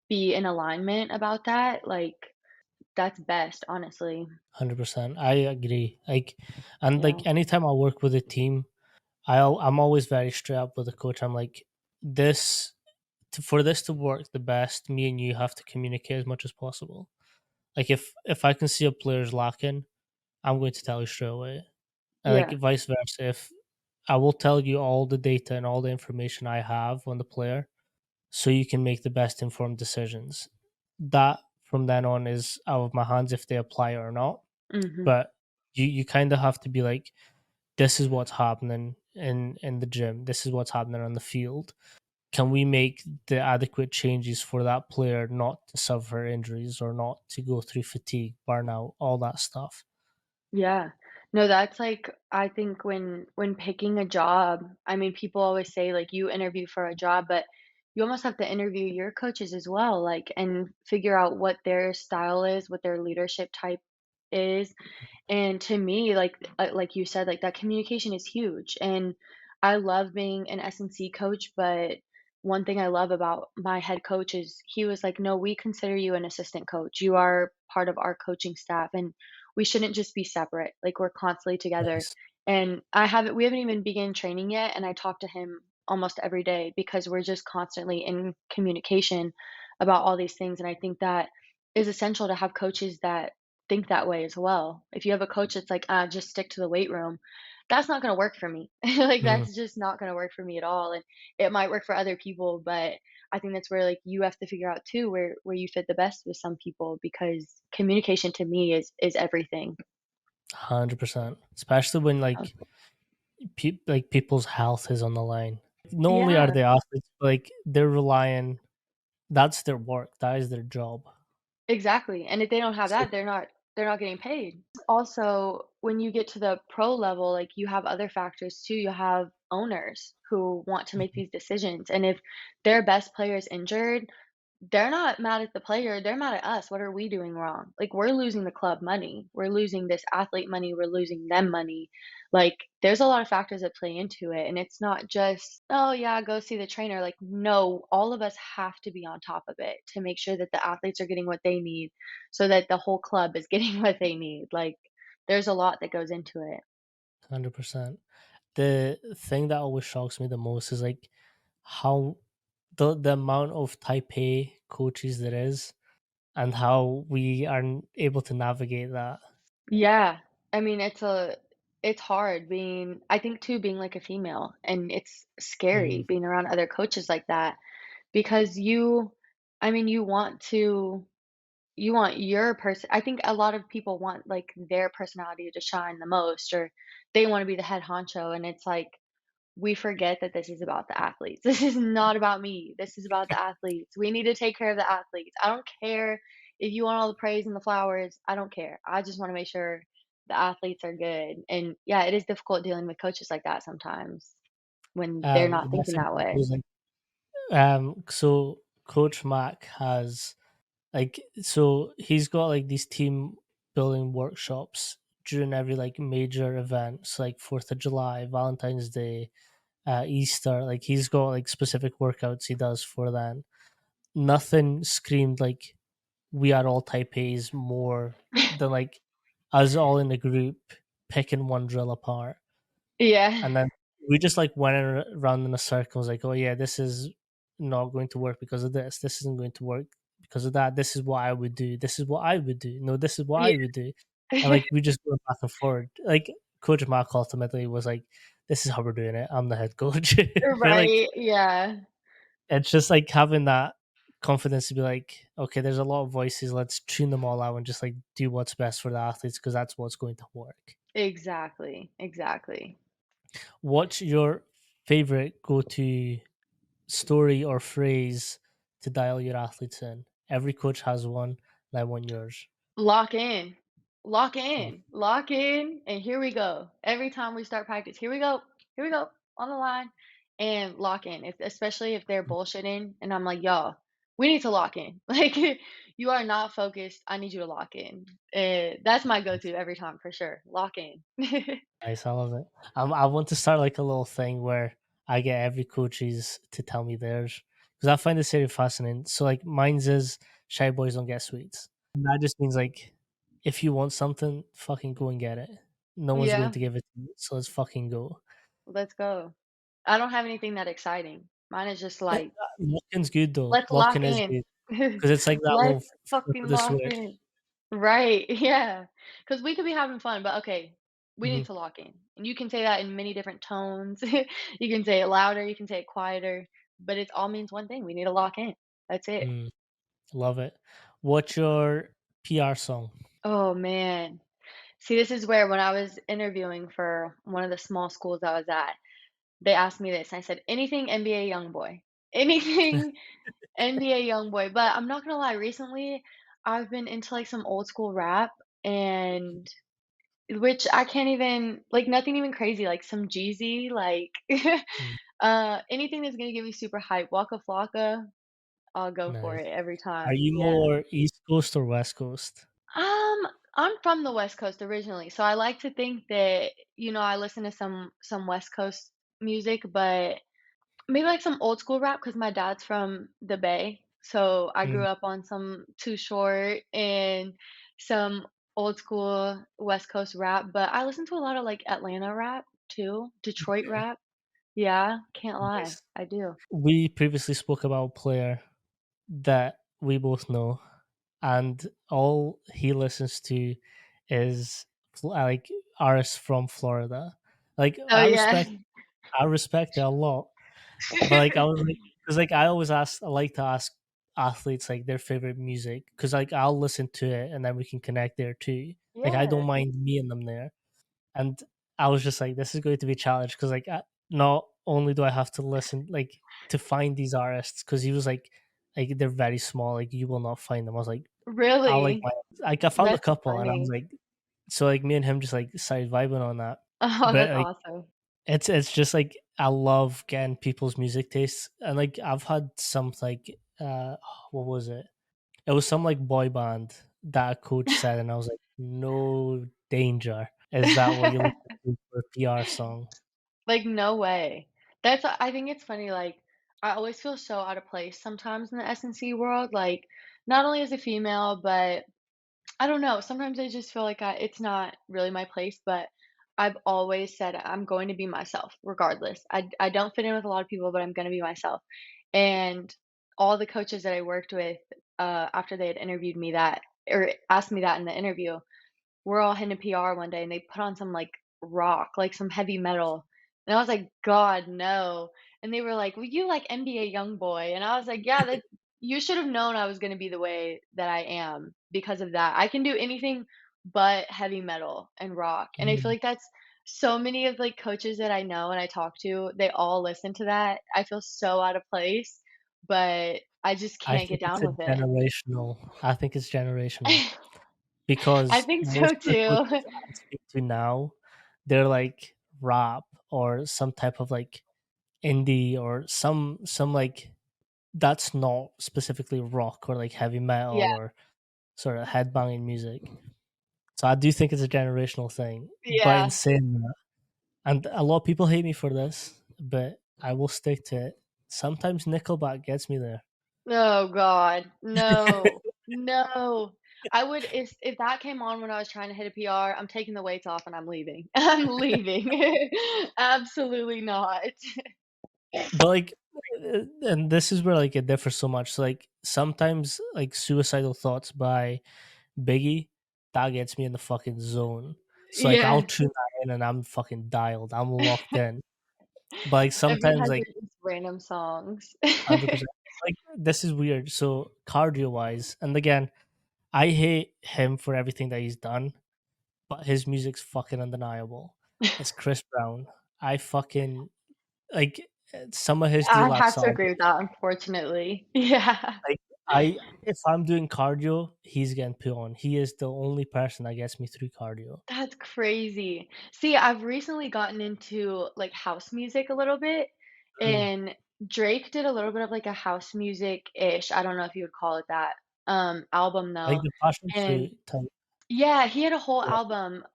be in alignment about that, like that's best, honestly. 100%. I agree. Like, and Yeah. like anytime I work with a team, I'm always very straight up with the coach. I'm like, this for this to work the best, me and you have to communicate as much as possible. Like if I can see a player's lacking, I'm going to tell you straight away. And like Yeah. vice versa, if I will tell you all the data and all the information I have on the player so you can make the best informed decisions. That from then on is out of my hands if they apply it or not. Mhm. But you kind of have to be like, this is what's happening in the gym. This is what's happening on the field. Can we make the adequate changes for that player not to suffer injuries or not to go through fatigue, burnout, all that stuff? Yeah. No, that's like I think when picking a job, I mean, people always say like you interview for a job, but you almost have to interview your coaches as well, like and figure out what their style is, what their leadership type is. And to me, like you said, like, that communication is huge, and I love being an S&C coach, but one thing I love about my head coach is he was like, "No, we consider you an assistant coach. You are part of our coaching staff, and we shouldn't just be separate, like, we're constantly together." Nice. And we haven't even begun training yet, and I talk to him almost every day because we're just constantly in communication about all these things, and I think that is essential to have coaches that think that way as well. If you have a coach that's like, "Ah, just stick to the weight room," that's not gonna work for me. Like, Mhm. that's just not gonna work for me at all, and it might work for other people, but I think that's where, like, you have to figure out too where you fit the best with some people because communication to me is everything. 100%. Especially when Oh, like people's health is on the line. Not only are yeah. they athletes, but like they're relying that's their work, that is their job. Exactly, and if they don't have So that, they're not getting paid. Also, when you get to the pro level, like, you have other factors too. You have owners who want to make mhm, these decisions, and if their best player is injured, they're not mad at the player, they're mad at us. What are we doing wrong? Like, we're losing the club money. We're losing this athlete money, we're losing them money. Like, there's a lot of factors that play into it, and it's not just, "Oh, yeah, go see the trainer." Like, no, all of us have to be on top of it to make sure that the athletes are getting what they need so that the whole club is getting what they need. Like, there's a lot that goes into it. 100%. The thing that always shocks me the most is like how the amount of type A coaches there is and how we aren't able to navigate that. Yeah. I mean, it's hard being I think too being like a female and it's scary Mm, being around other coaches like that because I mean, you want your person I think a lot of people want like their personality to shine the most or they want to be the head honcho and it's like we forget that this is about the athletes. This is not about me. This is about the athletes. We need to take care of the athletes. I don't care if you want all the praise and the flowers. I don't care. I just want to make sure the athletes are good. And yeah, it is difficult dealing with coaches like that sometimes when they're not best thinking that example way. is like so Coach Mac has like so he's got like these team building workshops during every like major events like 4th of July, Valentine's Day, Easter. Like he's got like specific workouts he does for that. Nothing screamed like we are all type A's more than like us all in a group picking one drill apart. Yeah. And then we just like went around in a circle. Was like, oh yeah, this is not going to work because of this. This isn't going to work because of that. This is what I would do. This is what I would do. No, this is what Yeah. I would do. And like we just go back and forward. Like Coach Mark ultimately was like, "This is how we're doing it. I'm the head coach." But like, Right. Yeah. it's just like having that confidence to be like, okay, there's a lot of voices. Let's tune them all out and just like do what's best for the athletes because that's what's going to work. Exactly. Exactly. What's your favorite go-to story or phrase to dial your athletes in? Every coach has one, and I want yours. Lock in. Lock Mm, in. Lock in, and here we go. Every time we start practice, here we go, on the line, and lock in. If especially if they're mm, bullshitting, and I'm like, "Y'all, we need to lock in." Like, "You are not focused, I need you to lock in." That's my nice, go-to every time for sure. Lock in. nice. I love it. I want to start like a little thing where I get every coaches to tell me theirs because I find this very fascinating. So like mine's is shy boys don't get sweets. And that just means like if you want something, fucking go and get it. No one's going Yeah, to give it to you, so let's fucking go. let's go. I don't have anything that exciting. Mine is just like, Lock-in's good though. "Let's lock Lock-in is in. good because it's like that little Let's flip fucking of the lock switch. in." Right, yeah, because we could be having fun, but okay, we need Mhm. to lock in, and you can say that in many different tones. You can say it louder, you can say it quieter, but it all means one thing, we need to lock in. That's it. Mm, love it. What's your PR song? Oh, man. See, this is where when I was interviewing for one of the small schools I was at, they asked me this, and I said, "Anything NBA YoungBoy. Anything NBA YoungBoy," but I'm not gonna lie, recently, I've been into, like, some old school rap, and which I can't even like, nothing even crazy, like some Jeezy, like, Mm, anything that's gonna give me super hype. Waka Flocka, I'll go for nice. it every Are time, you yeah. more East Coast or West Coast? Um, I'm from the West Coast originally, so I like to think that, I listen to some West Coast music, but maybe like some old school rap because my dad's from the Bay, so I grew Mm, up on some Too Short and some old school West Coast rap, but I listen to a lot of, like, Atlanta rap too, Detroit okay, rap. Yeah, can't lie, nice. I do. We previously spoke about a player that we both know, and all he listens to is like artists from Florida. Like Oh, yeah. I respect it a lot, but like I was like, because like I like to ask athletes like their favorite music, because like I'll listen to it and then we can connect there too. Like I don't Yeah, mind me and them there, and I was just like, this is going to be a challenge because like not only do I have to listen like to find these artists, because he was like they're very small, like you will not find them. I was really? like I found a That's couple, and I was funny. like, so like me and him just like started vibing on that. Oh, But that's like awesome. it's just like I love getting people's music tastes, and like I've had some like what was it? It was some like boy band that a coach said, and I was like, no danger. Is that what you listen to for a PR song? Like, no way. I think it's funny, like, I always feel so out of place sometimes in the S&C world, like, not only as a female, but I don't know, sometimes I just feel like it's not really my place, but I've always said I'm going to be myself regardless. I don't fit in with a lot of people, but I'm gonna be myself. And all the coaches that I worked with, after they had interviewed me that or asked me that in the interview, we're all hitting PR one day and they put on some like rock, like some heavy metal. And I was like, God, no. And they were like, well, you like NBA Youngboy. And I was like, yeah, that you should have known I was going to be the way that I am because of that. I can do anything but heavy metal and rock. And I feel Mm, like that's so many of like coaches that I know and I talk to, they all listen to that. I feel so out of place, but I just I can't get think it's down a with it. generational. I think it's generational I because think most so of the too. coaches I speak to now, they're like rap or some type of like indie or some like that's not specifically rock or like heavy Yeah. metal or sort of headbanging music. So I do think it's a generational thing. But in Yeah. saying that, and a lot of people hate me for this, but I will stick to it. Sometimes Nickelback gets me there. Oh god, no, no. I would if that came on when I was trying to hit a PR, I'm taking the weights off and I'm leaving. I'm leaving. Absolutely not. But like, and this is where like it differs so much. So, like sometimes like suicidal thoughts by Biggie, that gets me in the fucking zone. So like I'll Yeah. tune that in and I'm fucking dialed. I'm locked in. But like Everyone sometimes has like their just random songs. 100%. Like this is weird. So cardio wise, and again, I hate him for everything that he's done, but his music's fucking undeniable. It's Chris Brown. I fucking like some of his I deluxe have to agree with albums. that, unfortunately. Yeah. Like I, if I'm doing cardio, he's getting put on. He is the only person that gets me through cardio. That's crazy. See, I've recently gotten into, like, house music a little bit, Mm. and Drake did a little bit of, like, a house music-ish, I don't know if you would call it that, album, Like though, the passion and fruit type. yeah, he had a whole Yeah. album,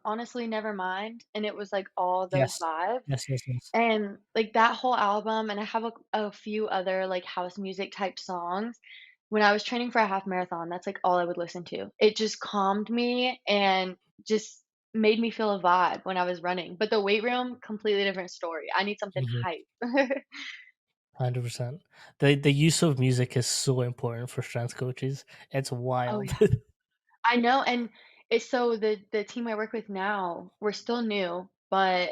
Honestly Nevermind, and it was, like, all those Yes. vibes. Yes. Yes. Yes. And, like, that whole album and I have a few other, like, house music type songs. When I was training for a half marathon, that's, like, all I would listen to. It just calmed me and just made me feel a vibe when I was running. But the weight room, completely different story. I need something Mhm. hype. 100%. The use of music is so important for strength coaches. It's Oh, wild. yeah. I know, and it's so the team I work with now, we're still new, but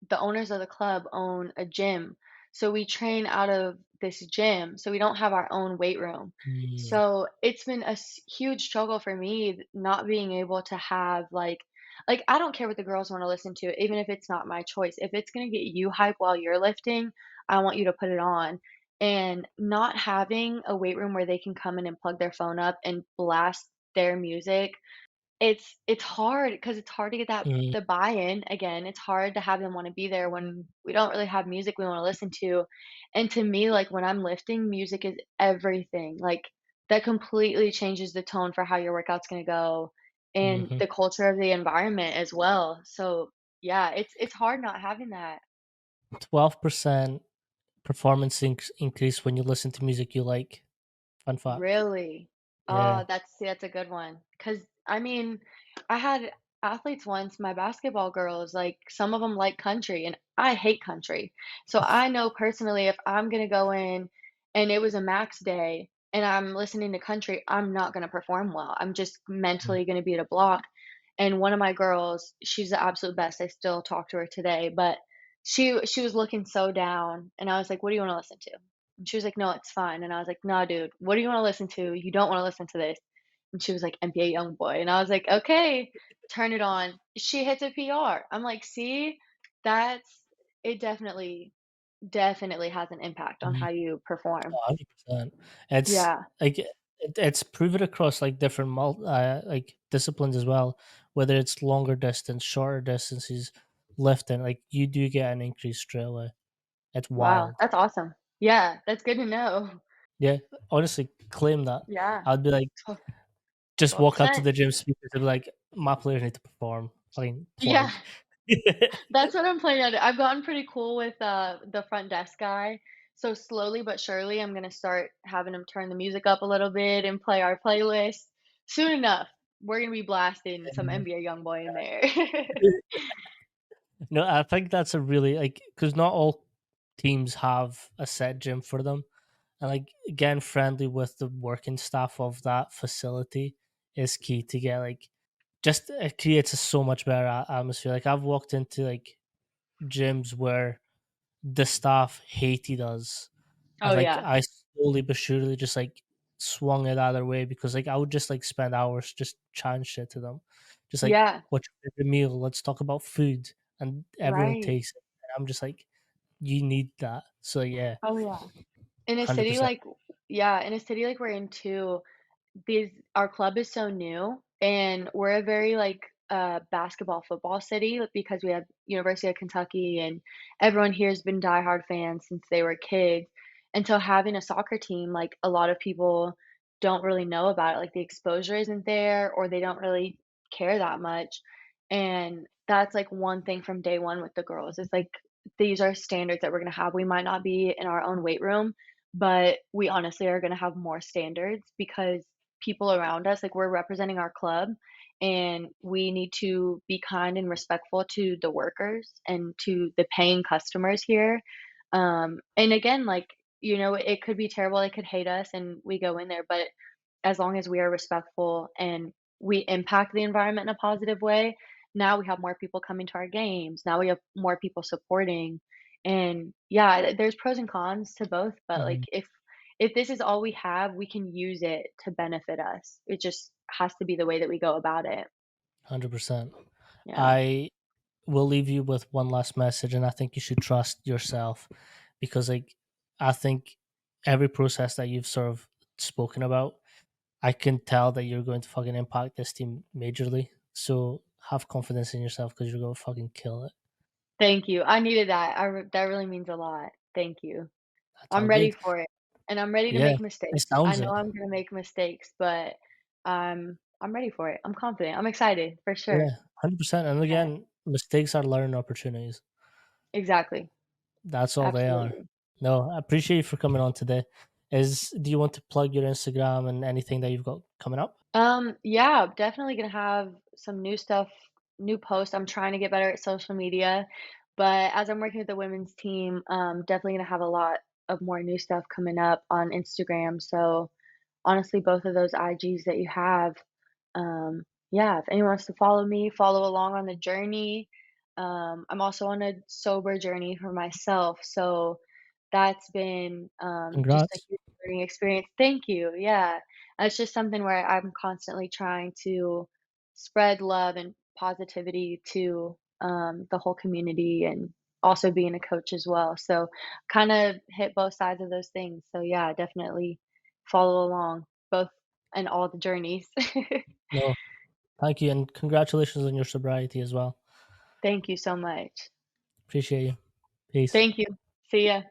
the owners of the club own a gym. So we train out of this gym, so we don't have our own weight room. Mm, So it's been a huge struggle for me not being able to have like I don't care what the girls want to listen to, even if it's not my choice. If it's gonna get you hype while you're lifting, I want you to put it on. And not having a weight room where they can come in and plug their phone up and blast their music, it's hard because it's hard to get that Mhm, the buy-in, again, it's hard to have them wanna be there when we don't really have music we wanna listen to, and to me, like, when I'm lifting, music is everything, like, that completely changes the tone for how your workout's gonna go, and mhm. the culture of the environment as well, so, yeah, it's hard not having that. 12% performance increase when you listen to music you like. Fun fact. Really? Yeah. Oh, that's a good one. Cause I mean, I had athletes once, my basketball girls, like, some of them like country, and I hate country. So, I know personally if I'm gonna go in and it was a max day and I'm listening to country, I'm not gonna perform well. I'm just Mm, mentally gonna be at a block. And one of my girls, she's the absolute best, I still talk to her today, but she was looking so down, and I was like, "What do you wanna listen to?" And she was like, "No, it's fine." And I was like, "No, dude, what do you wanna listen to? You don't wanna listen to this." And she was like, "NBA Youngboy." And I was like, "Okay, turn it on." She hits a PR. I'm like, "See? That's it definitely has an impact on mhm. how you perform." 100%. It's Yeah. like it's proven across like different like disciplines as well, whether it's longer distance, shorter distances, lifting, like you do get an increase straight away. It's Wow, wild. that's awesome. Yeah, that's good to know. Yeah, honestly, claim that. Yeah, I'd be like, tw just walk up to 12%. the gym speakers and be like, my players need to perform. Fucking Yeah. plug. That's what I'm planning on I've gotten pretty cool with, the front desk guy, so slowly but surely, I'm gonna start having him turn the music up a little bit and play our playlist. Soon enough, we're gonna be blasting some NBA YoungBoy in there. No, I think that's a really like because not all teams have a set gym for them, and like getting friendly with the working staff of that facility is key to get like just it creates a so much better atmosphere. Like I've walked into like gyms where the staff hated us, and Oh, like yeah. I slowly but surely just like swung it either way because like I would just like spend hours just chatting shit to them, just like Yeah, what's your favorite meal? Let's talk about food, and everyone right. takes it. And I'm just like, you need that. So yeah, Oh, yeah. In a hundred city percent. like yeah, in a city like we're in too, these our club is so new, and we're a very, like, basketball, football city, like, because we have University of Kentucky, and everyone here has been diehard fans since they were kids, and so having a soccer team, like, a lot of people don't really know about it, like, the exposure isn't there, or they don't really care that much, and that's, like, one thing from day one with the girls, is, like, these are standards that we're gonna have. We might not be in our own weight room, but we honestly are gonna have more standards because people around us, like, we're representing our club, and we need to be kind and respectful to the workers and to the paying customers here. And again, like, it could be terrible, they could hate us, and we go in there, but as long as we are respectful and we impact the environment in a positive way, now we have more people coming to our games, now we have more people supporting, and yeah, there's pros and cons to both, but, like, Mm-hmm. if this is all we have, we can use it to benefit us. It just has to be the way that we go about it. 100%. Yeah. I will leave you with one last message, and I think you should trust yourself because, like, I think every process that you've sort of spoken about, I can tell that you're going to fucking impact this team majorly. So have confidence in yourself because you're going to fucking kill it. Thank you. I needed that. That really means a lot. Thank you. That's I'm all ready good. for it, and I'm ready to Yeah, make it mistakes. I sounds know it. I'm gonna make mistakes, but I'm ready for it. I'm confident. I'm excited for Yeah, sure. 100%. And Yeah, again, mistakes are learning opportunities. exactly. That's all they are. Absolutely. No, I appreciate you for coming on today. Do you want to plug your Instagram and anything that you've got coming up? Yeah, definitely gonna have some new stuff, new posts. I'm trying to get better at social media, but as I'm working with the women's team, definitely gonna have a lot of more new stuff coming up on Instagram. So honestly, both of those IGs that you have, yeah, if anyone wants to follow me, follow along on the journey. I'm also on a sober journey for myself, so that's been just a Congrats. huge learning experience. Thank you. Yeah, it's just something where I'm constantly trying to spread love and positivity to the whole community and also being a coach as well. So kind of hit both sides of those things. So yeah, definitely follow along both and all the journeys. No, Thank you, and congratulations on your sobriety as well. Thank you so much. Appreciate you. Peace. Thank you. See ya.